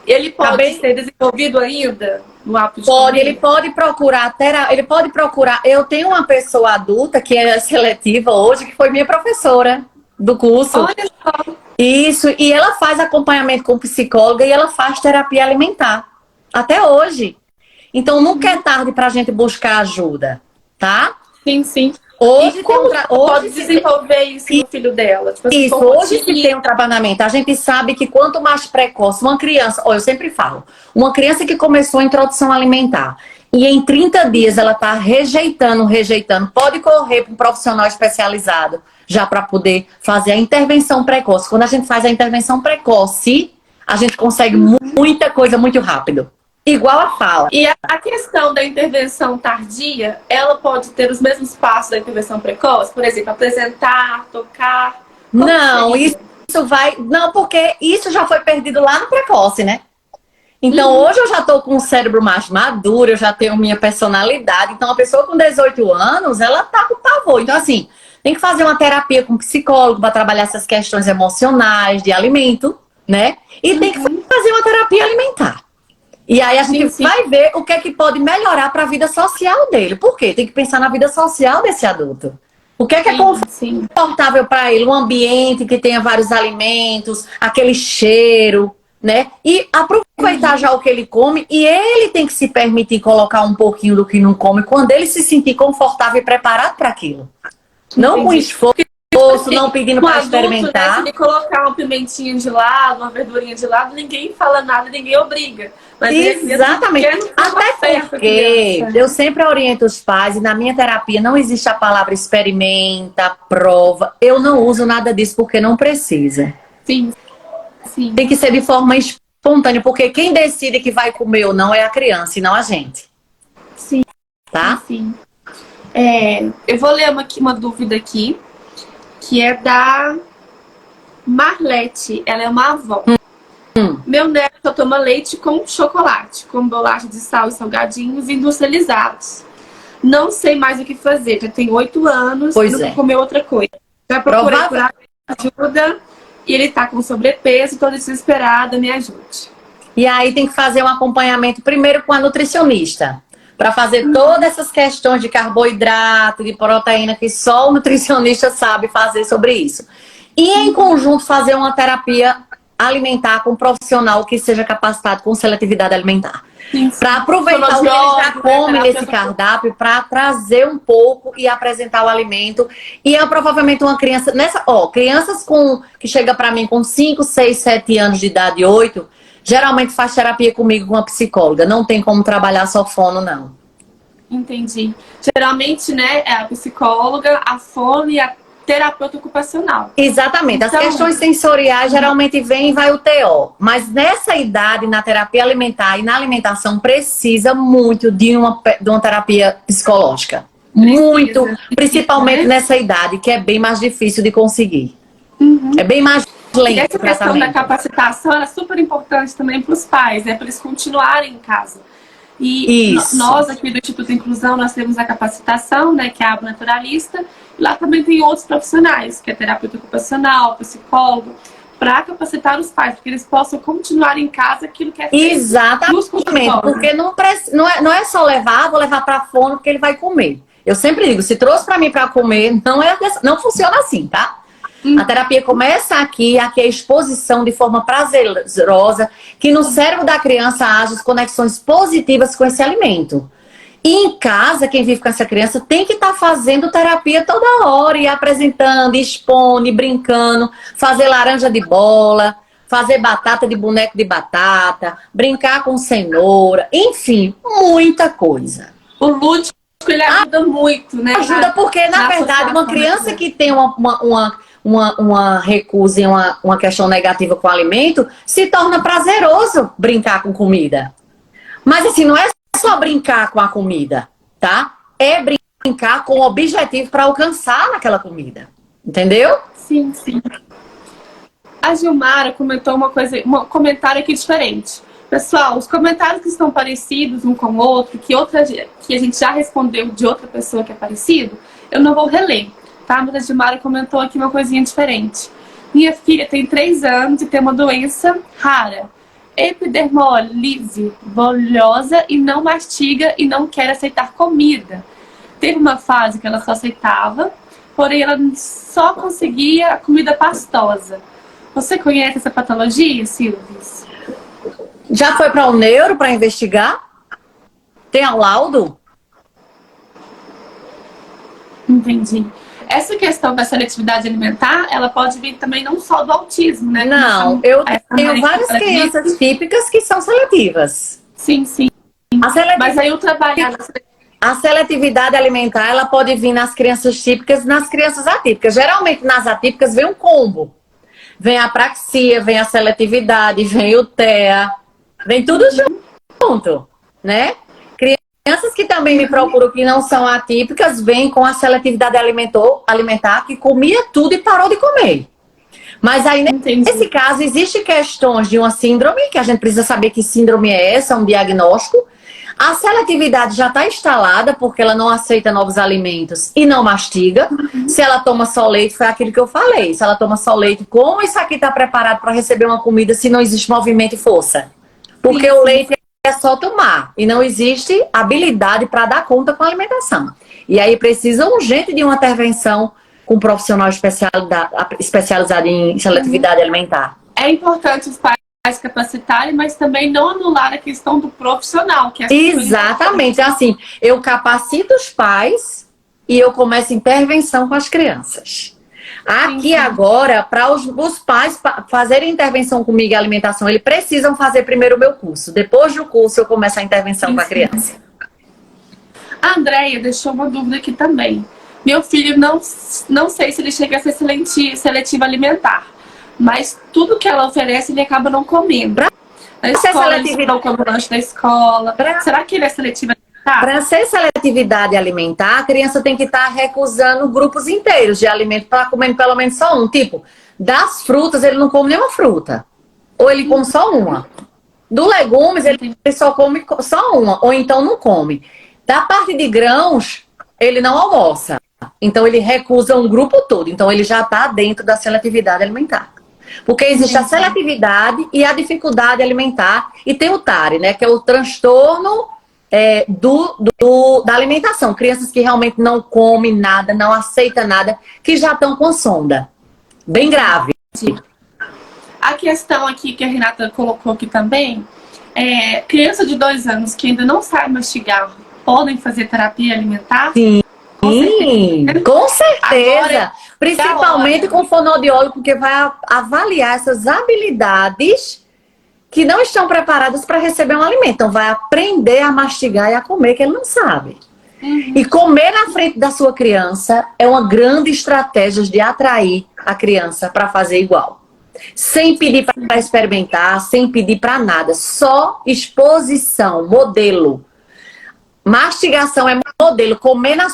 [SPEAKER 1] Ele pode ser desenvolvido ainda no hábito de comer?
[SPEAKER 2] Ele pode procurar ele pode procurar. Eu tenho uma pessoa adulta que é seletiva hoje, que foi minha professora do curso.
[SPEAKER 1] Olha só.
[SPEAKER 2] Isso, e ela faz acompanhamento com psicóloga e ela faz terapia alimentar. Até hoje. Então nunca é tarde pra gente buscar ajuda, tá?
[SPEAKER 1] Sim, sim.
[SPEAKER 2] Hoje
[SPEAKER 1] E como ela pode
[SPEAKER 2] se
[SPEAKER 1] desenvolver isso no filho dela? Tipo assim,
[SPEAKER 2] isso,
[SPEAKER 1] como
[SPEAKER 2] hoje se tem um trabalhamento. A gente sabe que quanto mais precoce uma criança, ó, eu sempre falo, uma criança que começou a introdução alimentar e em 30 dias ela tá rejeitando, pode correr para um profissional especializado já para poder fazer a intervenção precoce. Quando a gente faz a intervenção precoce, a gente consegue muita coisa muito rápido. Igual a fala.
[SPEAKER 1] E a questão da intervenção tardia, ela pode ter os mesmos passos da intervenção precoce? Por exemplo, apresentar, tocar?
[SPEAKER 2] Não, isso vai... Não, porque isso já foi perdido lá no precoce, né? Então, hoje eu já tô com um cérebro mais maduro, eu já tenho minha personalidade. Então, a pessoa com 18 anos, ela tá com pavor. Então, assim, tem que fazer uma terapia com um psicólogo para trabalhar essas questões emocionais, de alimento, né? E tem que fazer uma terapia alimentar. E aí a gente vai ver o que é que pode melhorar para a vida social dele. Por quê? Tem que pensar na vida social desse adulto. O que é confortável para ele? Um ambiente que tenha vários alimentos, aquele cheiro, né? E aproveitar já o que ele come e ele tem que se permitir colocar um pouquinho do que não come quando ele se sentir confortável e preparado para aquilo. Não com esforço, não pedindo para experimentar.
[SPEAKER 1] Né, se ele colocar uma pimentinha de lado, uma verdurinha de lado, ninguém fala nada, ninguém obriga. Mas
[SPEAKER 2] exatamente. Até porque eu sempre oriento os pais, e na minha terapia não existe a palavra experimenta, prova. Eu não uso nada disso porque não precisa.
[SPEAKER 1] Sim. Sim.
[SPEAKER 2] Tem que ser de forma espontânea, porque quem decide que vai comer ou não é a criança e não a gente.
[SPEAKER 1] Sim.
[SPEAKER 2] Tá?
[SPEAKER 1] Sim. Eu vou ler uma dúvida aqui, que é da Marlete. Ela é uma avó. Meu neto só toma leite com chocolate, com bolacha de sal e salgadinhos industrializados. Não sei mais o que fazer. Já tem 8 anos e nunca comeu outra coisa. Já procurei por ajuda e ele tá com sobrepeso, tô desesperada, me ajude.
[SPEAKER 2] E aí tem que fazer um acompanhamento primeiro com a nutricionista. Para fazer todas essas questões de carboidrato, de proteína, que só o nutricionista sabe fazer sobre isso. E em conjunto fazer uma terapia alimentar com um profissional que seja capacitado com seletividade alimentar. Para aproveitar o que ele já come nesse cardápio, para trazer um pouco e apresentar o alimento. E é provavelmente uma criança... crianças que chegam para mim com 5, 6, 7 anos de idade, 8... geralmente faz terapia comigo com uma psicóloga. Não tem como trabalhar só fono, não.
[SPEAKER 1] Entendi. Geralmente, né, é a psicóloga, a fono e a terapeuta ocupacional.
[SPEAKER 2] Exatamente. Então, as questões sensoriais geralmente vem e vai o TO. Mas nessa idade, na terapia alimentar e na alimentação, precisa muito de uma terapia psicológica. Muito. Principalmente nessa idade, que é bem mais difícil de conseguir. É bem mais lento.
[SPEAKER 1] E essa questão da capacitação é super importante também para os pais, né? Para eles continuarem em casa. E nós aqui do Instituto Inclusão, nós temos a capacitação, né, que é a aba naturalista, e lá também tem outros profissionais, que é terapeuta ocupacional, psicólogo, para capacitar os pais, para que eles possam continuar em casa aquilo que é feito.
[SPEAKER 2] Exatamente, porque não é só levar, vou levar para fono porque ele vai comer. Eu sempre digo, se trouxe para mim para comer, não funciona assim, tá? A terapia começa aqui a exposição de forma prazerosa, que no cérebro da criança haja as conexões positivas com esse alimento. E em casa, quem vive com essa criança tem que estar fazendo terapia toda hora, e apresentando, expondo, brincando, fazer laranja de bola, fazer batata de boneco de batata, brincar com cenoura, enfim, muita coisa.
[SPEAKER 1] O lúdico, ele ajuda muito, né?
[SPEAKER 2] Ajuda porque, na verdade, uma criança que tem uma recusa e uma questão negativa com o alimento, se torna prazeroso brincar com comida. Mas assim, não é só brincar com a comida, tá? É brincar com o objetivo para alcançar naquela comida. Entendeu?
[SPEAKER 1] Sim, sim. A Gilmara comentou um comentário aqui diferente. Pessoal, os comentários que estão parecidos um com o outro, que a gente já respondeu de outra pessoa que é parecido, eu não vou reler. Tá? Mas a Gilmara comentou aqui uma coisinha diferente. Minha filha tem 3 anos e tem uma doença rara. Epidermólise bulhosa e não mastiga e não quer aceitar comida. Teve uma fase que ela só aceitava, porém ela só conseguia comida pastosa. Você conhece essa patologia, Silvis?
[SPEAKER 2] Já foi para o neuro para investigar? Tem um laudo?
[SPEAKER 1] Entendi. Essa questão da seletividade alimentar, ela pode vir também não só do autismo, né?
[SPEAKER 2] Não, eu tenho várias crianças típicas que são seletivas.
[SPEAKER 1] Sim, sim. Mas aí eu trabalhar
[SPEAKER 2] a seletividade alimentar, ela pode vir nas crianças típicas e nas crianças atípicas. Geralmente, nas atípicas, vem um combo. Vem a apraxia, vem a seletividade, vem o TEA, vem tudo junto, né? Crianças que também me procuram que não são atípicas, vêm com a seletividade alimentar, que comia tudo e parou de comer. Mas aí, nesse caso, existem questões de uma síndrome, que a gente precisa saber que síndrome é essa, um diagnóstico. A seletividade já está instalada, porque ela não aceita novos alimentos e não mastiga. Se ela toma só leite, foi aquilo que eu falei. Se ela toma só leite, como isso aqui está preparado para receber uma comida se não existe movimento e força? Porque o leite é só tomar e não existe habilidade para dar conta com a alimentação. E aí precisa urgente de uma intervenção com um profissional especializado em seletividade alimentar.
[SPEAKER 1] É importante os pais capacitarem, mas também não anular a questão do profissional. Que é
[SPEAKER 2] exatamente. Assim, eu capacito os pais e eu começo a intervenção com as crianças. Aqui agora, para os pais fazerem intervenção comigo em alimentação, eles precisam fazer primeiro o meu curso. Depois do curso, eu começo a intervenção com a criança.
[SPEAKER 1] A Andréia deixou uma dúvida aqui também. Meu filho, não sei se ele chega a ser seletivo alimentar, mas tudo que ela oferece, ele acaba não comendo. Na escola, ele não come lanche da escola. Será que ele é seletivo alimentar?
[SPEAKER 2] Para ser seletividade alimentar, a criança tem que estar recusando grupos inteiros de alimento para comer pelo menos só um. Tipo, das frutas, ele não come nenhuma fruta. Ou ele come só uma. Do legumes, ele só come só uma. Ou então não come. Da parte de grãos, ele não almoça. Então, ele recusa um grupo todo. Então, ele já está dentro da seletividade alimentar. Porque existe a seletividade e a dificuldade alimentar. E tem o TARI, né? Que é o transtorno da alimentação. Crianças que realmente não comem nada, não aceitam nada, que já estão com sonda. Bem grave.
[SPEAKER 1] A questão aqui que a Renata colocou aqui também, criança de 2 anos que ainda não sabe mastigar, podem fazer terapia alimentar?
[SPEAKER 2] Sim, com certeza. Agora, principalmente com fonoaudiólogo, porque vai avaliar essas habilidades que não estão preparadas para receber um alimento. Então, vai aprender a mastigar e a comer, que ele não sabe. E comer na frente da sua criança é uma grande estratégia de atrair a criança para fazer igual. Sem pedir para experimentar, sem pedir para nada. Só exposição, modelo. Mastigação é modelo. Comer na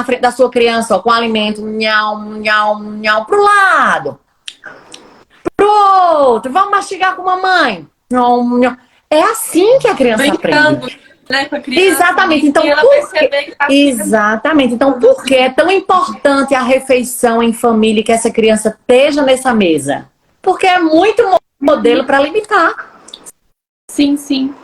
[SPEAKER 2] frente da sua criança, ó, com alimento, nhau, nhau, nhau, pro lado. Pro outro. Vamos mastigar com a mamãe. É assim que a criança aprende.
[SPEAKER 1] Né, com a criança,
[SPEAKER 2] exatamente. Então, exatamente. Então, por que é tão importante a refeição em família, que essa criança esteja nessa mesa? Porque é muito modelo para limitar.
[SPEAKER 1] Sim, sim.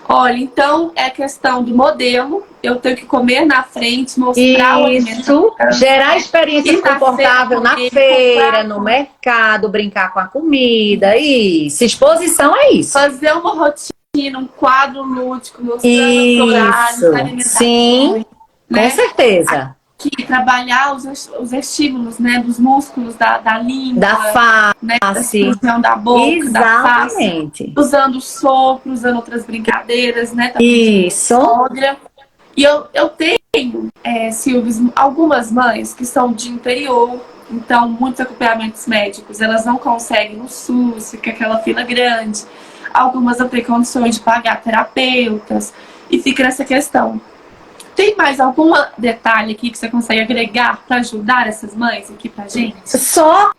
[SPEAKER 1] Olha, então é questão do modelo. Eu tenho que comer na frente, mostrar o alimento.
[SPEAKER 2] Gerar experiência confortável na feira, no mercado, brincar com a comida. Isso. Exposição é isso.
[SPEAKER 1] Fazer uma rotina, um quadro lúdico, mostrando horários, alimentação.
[SPEAKER 2] Sim, né? Com certeza.
[SPEAKER 1] Aqui, trabalhar os estímulos, né, dos músculos da língua,
[SPEAKER 2] da face,
[SPEAKER 1] né, da expressão da boca,
[SPEAKER 2] exatamente.
[SPEAKER 1] Da face, usando sopro, usando outras brincadeiras, né?
[SPEAKER 2] Isso.
[SPEAKER 1] E eu tenho, Silvis, algumas mães que são de interior, então muitos acompanhamentos médicos, elas não conseguem no SUS, fica aquela fila grande. Algumas não têm condições de pagar terapeutas e fica nessa questão. Tem mais algum detalhe aqui que você consegue agregar para ajudar essas mães aqui pra gente?
[SPEAKER 2] Só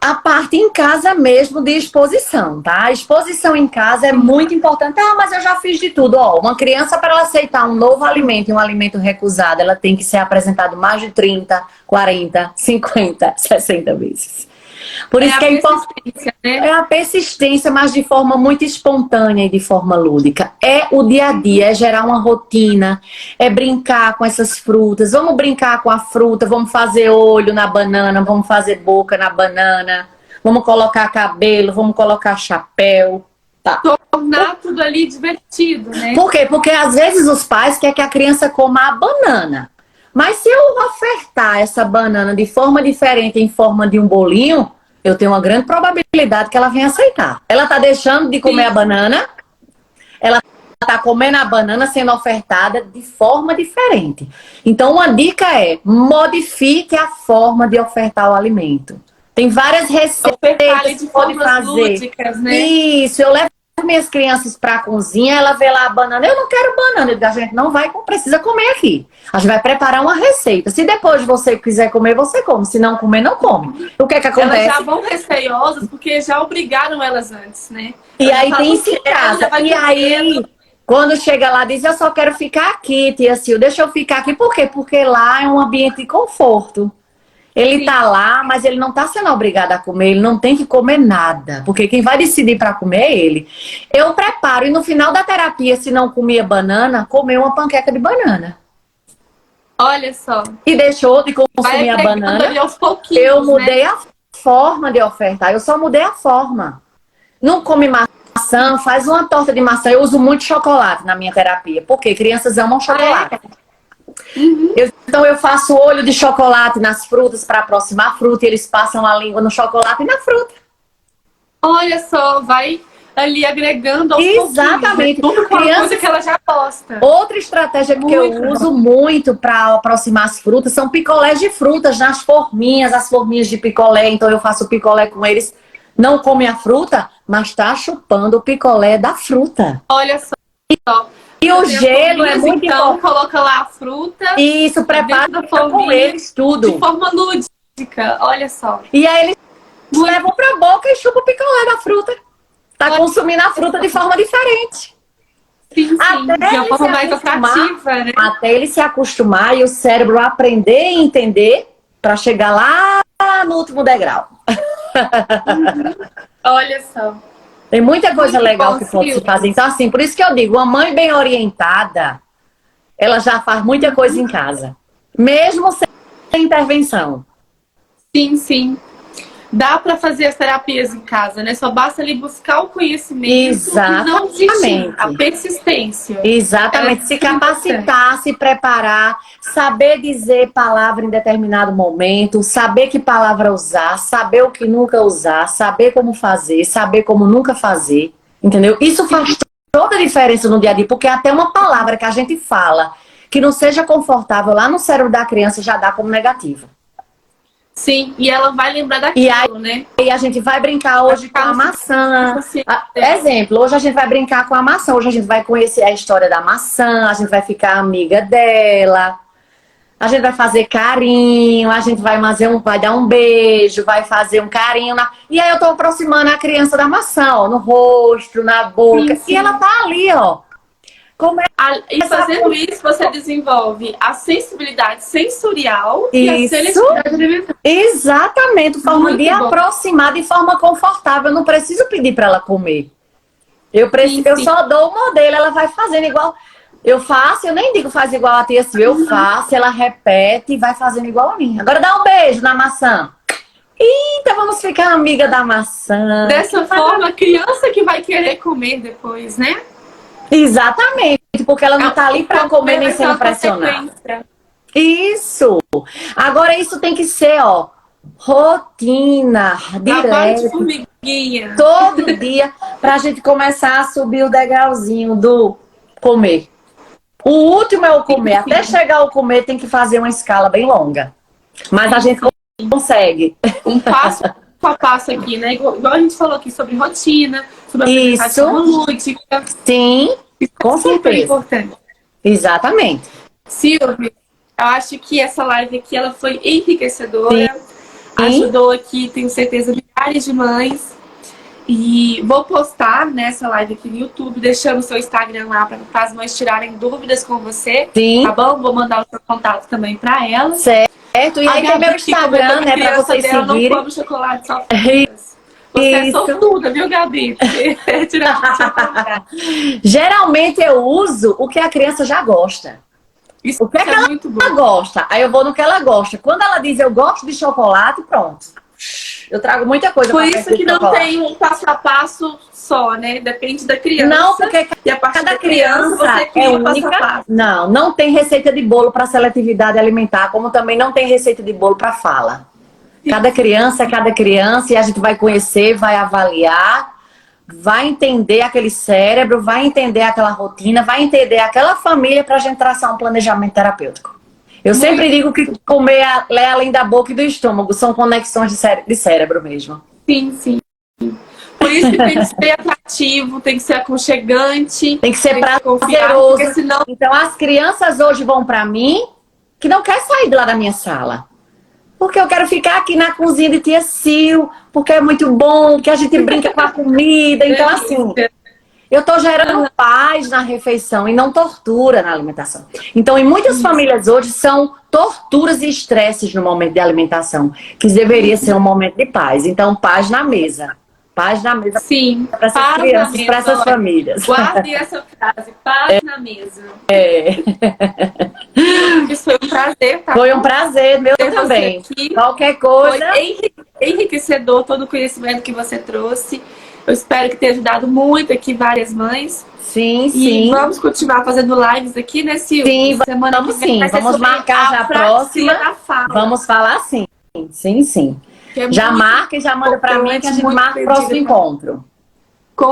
[SPEAKER 2] a parte em casa mesmo de exposição, tá? A exposição em casa é muito importante. Ah, mas eu já fiz de tudo. Ó, uma criança, para ela aceitar um novo alimento e um alimento recusado, ela tem que ser apresentado mais de 30, 40, 50, 60 vezes. Por isso
[SPEAKER 1] a
[SPEAKER 2] que é importante.
[SPEAKER 1] persistência, né?
[SPEAKER 2] É a persistência, mas de forma muito espontânea e de forma lúdica. É o dia a dia, é gerar uma rotina, é brincar com essas frutas. Vamos brincar com a fruta, vamos fazer olho na banana, vamos fazer boca na banana, vamos colocar cabelo, vamos colocar chapéu. Tá.
[SPEAKER 1] Tornar tudo ali divertido, né?
[SPEAKER 2] Por quê? Porque às vezes os pais querem que a criança coma a banana. Mas se eu ofertar essa banana de forma diferente, em forma de um bolinho, eu tenho uma grande probabilidade que ela venha aceitar. Ela está deixando de comer a banana, ela está comendo a banana sendo ofertada de forma diferente. Então, uma dica é, modifique a forma de ofertar o alimento. Tem várias receitas
[SPEAKER 1] Ofertar
[SPEAKER 2] que pode fazer.
[SPEAKER 1] lúdicas, né?
[SPEAKER 2] Isso, eu levo minhas crianças para a cozinha, ela vê lá a banana, eu não quero banana, eu digo, a gente não precisa comer aqui. A gente vai preparar uma receita. Se depois você quiser comer, você come. Se não comer, não come. O que é que acontece?
[SPEAKER 1] Elas já vão receosas porque já obrigaram elas antes, né?
[SPEAKER 2] E aí tem isso em casa. E aí, quando chega lá, diz, eu só quero ficar aqui, tia Sil, deixa eu ficar aqui. Por quê? Porque lá é um ambiente de conforto. Ele tá lá, mas ele não tá sendo obrigado a comer, ele não tem que comer nada, porque quem vai decidir para comer é ele. Eu preparo e no final da terapia, se não comia banana, comeu uma panqueca de banana.
[SPEAKER 1] Olha só.
[SPEAKER 2] E deixou de consumir a banana. Eu mudei a forma de ofertar, eu só mudei a forma. Não come maçã, faz uma torta de maçã. Eu uso muito chocolate na minha terapia, porque crianças amam chocolate.
[SPEAKER 1] Uhum.
[SPEAKER 2] Então eu faço olho de chocolate nas frutas para aproximar a fruta e eles passam a língua no chocolate e na fruta.
[SPEAKER 1] Olha só, vai ali agregando aos
[SPEAKER 2] exatamente.
[SPEAKER 1] Criança que ela já gosta.
[SPEAKER 2] Outra estratégia que eu uso muito para aproximar as frutas são picolés de frutas nas forminhas, as forminhas de picolé. Então eu faço picolé com eles. Não come a fruta, mas tá chupando o picolé da fruta.
[SPEAKER 1] Olha só.
[SPEAKER 2] E o gelo é muito
[SPEAKER 1] então, coloca lá a fruta.
[SPEAKER 2] Isso, prepara com eles tudo.
[SPEAKER 1] De forma lúdica, olha só.
[SPEAKER 2] E aí eles levam pra boca e chupam o picolé da fruta. Tá consumindo a fruta de forma diferente.
[SPEAKER 1] Sim, de uma forma mais atrativa, né?
[SPEAKER 2] Até ele se acostumar e o cérebro aprender e entender pra chegar lá no último degrau.
[SPEAKER 1] Olha só.
[SPEAKER 2] Tem muita coisa legal que pode se fazer. Então, assim, por isso que eu digo, uma mãe bem orientada, ela já faz muita coisa em casa. Mesmo sem intervenção.
[SPEAKER 1] Sim, sim. Dá para fazer as terapias em casa, né? Só basta ali buscar o conhecimento e não desistir. A persistência.
[SPEAKER 2] Exatamente. Se capacitar, se preparar, saber dizer palavra em determinado momento, saber que palavra usar, saber o que nunca usar, saber como fazer, saber como nunca fazer. Entendeu? Isso faz toda a diferença no dia a dia, porque até uma palavra que a gente fala que não seja confortável lá no cérebro da criança já dá como negativa.
[SPEAKER 1] Sim, e ela vai lembrar daquilo, né?
[SPEAKER 2] E a gente vai brincar hoje com a maçã. Exemplo, hoje a gente vai brincar com a maçã. Hoje a gente vai conhecer a história da maçã, a gente vai ficar amiga dela, a gente vai fazer carinho, a gente vai dar um beijo, vai fazer um carinho. E aí eu tô aproximando a criança da maçã, ó, no rosto, na boca. Sim. E ela tá ali, ó.
[SPEAKER 1] E fazendo isso, você desenvolve a sensibilidade sensorial e a seletividade alimentar.
[SPEAKER 2] Exatamente, forma de aproximar de forma confortável. Eu não preciso pedir para ela comer. Eu só dou o modelo, ela vai fazendo igual. Eu faço, eu nem digo faz igual a tia Sil, eu faço, ela repete e vai fazendo igual a mim. Agora dá um beijo na maçã. Eita, vamos ficar amiga da maçã.
[SPEAKER 1] Dessa forma, a criança que vai querer comer depois, né?
[SPEAKER 2] Exatamente, porque ela não tá ali para comer nem sendo pressionada. Isso. Agora isso tem que ser, ó, rotina, direto.
[SPEAKER 1] Formiguinha.
[SPEAKER 2] Todo dia, pra gente começar a subir o degrauzinho do comer. O último é o comer. Até chegar ao comer tem que fazer uma escala bem longa. Mas a gente consegue.
[SPEAKER 1] Um passo a passo aqui, né? Igual a gente falou aqui sobre rotina, sobre a apresentação lúdica.
[SPEAKER 2] Sim, com certeza.
[SPEAKER 1] Importante.
[SPEAKER 2] Exatamente.
[SPEAKER 1] Silvia, eu acho que essa live aqui ela foi enriquecedora. Sim. Ajudou aqui, tenho certeza, milhares de mães. E vou postar nessa live aqui no YouTube, deixando o seu Instagram lá para as mães tirarem dúvidas com você.
[SPEAKER 2] Sim.
[SPEAKER 1] Tá bom? Vou mandar o seu contato também para elas.
[SPEAKER 2] Certo. certo? E
[SPEAKER 1] A
[SPEAKER 2] aí tem
[SPEAKER 1] Gabi
[SPEAKER 2] meu
[SPEAKER 1] que comentou
[SPEAKER 2] Instagram,
[SPEAKER 1] que
[SPEAKER 2] né, pra
[SPEAKER 1] criança
[SPEAKER 2] vocês
[SPEAKER 1] dela não
[SPEAKER 2] seguirem.
[SPEAKER 1] come chocolate, só frutas. Você é sortuda, viu, Gabi? Porque tirar o chocolate.
[SPEAKER 2] Geralmente eu uso o que a criança já gosta.
[SPEAKER 1] Isso
[SPEAKER 2] O que é que
[SPEAKER 1] é muito bom.
[SPEAKER 2] ela gosta? Aí eu vou no que ela gosta. Quando ela diz eu gosto de chocolate, pronto. Eu trago muita coisa
[SPEAKER 1] Por
[SPEAKER 2] pra
[SPEAKER 1] isso
[SPEAKER 2] perto
[SPEAKER 1] que
[SPEAKER 2] de
[SPEAKER 1] não
[SPEAKER 2] chocolate.
[SPEAKER 1] tem um passo a passo só, né? Depende da criança.
[SPEAKER 2] Não, porque
[SPEAKER 1] E a partir
[SPEAKER 2] cada
[SPEAKER 1] da criança você
[SPEAKER 2] criança
[SPEAKER 1] cria
[SPEAKER 2] é
[SPEAKER 1] o passo a
[SPEAKER 2] única.
[SPEAKER 1] passo.
[SPEAKER 2] Não, não tem receita de bolo para seletividade alimentar, como também não tem receita de bolo para fala. Cada criança é cada criança e a gente vai conhecer, vai avaliar, vai entender aquele cérebro, vai entender aquela rotina, vai entender aquela família para a gente traçar um planejamento terapêutico. Eu sempre digo que comer é além da boca e do estômago, são conexões de cérebro mesmo.
[SPEAKER 1] Sim, sim. Por isso que tem que ser atrativo, tem que ser aconchegante,
[SPEAKER 2] Tem que ser
[SPEAKER 1] confiável,
[SPEAKER 2] prazeroso.
[SPEAKER 1] porque senão
[SPEAKER 2] Então as crianças hoje vão para mim que não quer sair de lá da minha sala. Porque eu quero ficar aqui na cozinha de tia Sil, porque é muito bom, que a gente brinca com a comida. Então, assim, eu tô gerando paz na refeição e não tortura na alimentação. Então, em muitas famílias hoje, são torturas e estresses no momento de alimentação, que deveria ser um momento de paz. Então, paz na mesa. Paz na mesa
[SPEAKER 1] sim,
[SPEAKER 2] para essas
[SPEAKER 1] paz na
[SPEAKER 2] crianças,
[SPEAKER 1] mesa,
[SPEAKER 2] para essas
[SPEAKER 1] olha.
[SPEAKER 2] famílias.
[SPEAKER 1] Guardem essa frase, paz na mesa.
[SPEAKER 2] É.
[SPEAKER 1] Isso foi um prazer, tá?
[SPEAKER 2] Foi um prazer, meu
[SPEAKER 1] Ter você
[SPEAKER 2] também.
[SPEAKER 1] aqui.
[SPEAKER 2] Qualquer
[SPEAKER 1] Foi
[SPEAKER 2] coisa.
[SPEAKER 1] enriquecedor todo o conhecimento que você trouxe. Eu espero que tenha ajudado muito aqui várias mães.
[SPEAKER 2] Sim,
[SPEAKER 1] E
[SPEAKER 2] sim.
[SPEAKER 1] vamos continuar fazendo lives aqui, né, Sil?
[SPEAKER 2] Sim,
[SPEAKER 1] Semana
[SPEAKER 2] vamos
[SPEAKER 1] que vem
[SPEAKER 2] sim.
[SPEAKER 1] vai ser
[SPEAKER 2] Vamos
[SPEAKER 1] sobre
[SPEAKER 2] marcar já a
[SPEAKER 1] praxia
[SPEAKER 2] próxima.
[SPEAKER 1] da fala.
[SPEAKER 2] Vamos falar sim. Sim, sim.
[SPEAKER 1] Que é
[SPEAKER 2] Já
[SPEAKER 1] muito
[SPEAKER 2] marca e já manda pra mim que a gente
[SPEAKER 1] muito
[SPEAKER 2] marca o
[SPEAKER 1] pedido,
[SPEAKER 2] próximo
[SPEAKER 1] tá?
[SPEAKER 2] encontro.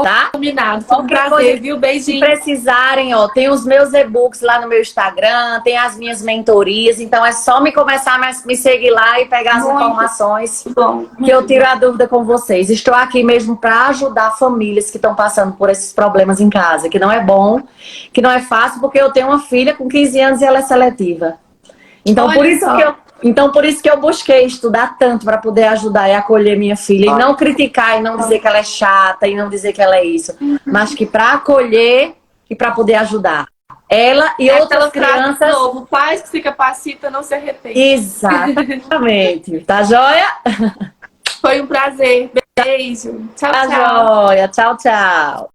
[SPEAKER 2] Tá?
[SPEAKER 1] Combinado. Foi um
[SPEAKER 2] Qualquer
[SPEAKER 1] prazer,
[SPEAKER 2] coisa,
[SPEAKER 1] viu?
[SPEAKER 2] se
[SPEAKER 1] Beijinho.
[SPEAKER 2] precisarem, ó, tem os meus e-books lá no meu Instagram, tem as minhas mentorias, então é só me começar a me seguir lá e pegar as
[SPEAKER 1] Muito
[SPEAKER 2] informações
[SPEAKER 1] bom.
[SPEAKER 2] que eu tiro a dúvida com vocês. Estou aqui mesmo para ajudar famílias que estão passando por esses problemas em casa, que não é bom, que não é fácil, porque eu tenho uma filha com 15 anos e ela é seletiva. Então,
[SPEAKER 1] Olha
[SPEAKER 2] por isso
[SPEAKER 1] só.
[SPEAKER 2] por isso que eu busquei estudar tanto para poder ajudar e acolher minha filha. E não criticar, e não dizer que ela é chata, e não dizer que ela é isso. Mas que para acolher e para poder ajudar. Ela e outras crianças.
[SPEAKER 1] Novo, pais que se capacita, não se arrepende.
[SPEAKER 2] Exatamente. Tá joia?
[SPEAKER 1] Foi um prazer. Beijo. Tchau,
[SPEAKER 2] Tá
[SPEAKER 1] tchau.
[SPEAKER 2] joia. Tchau, tchau.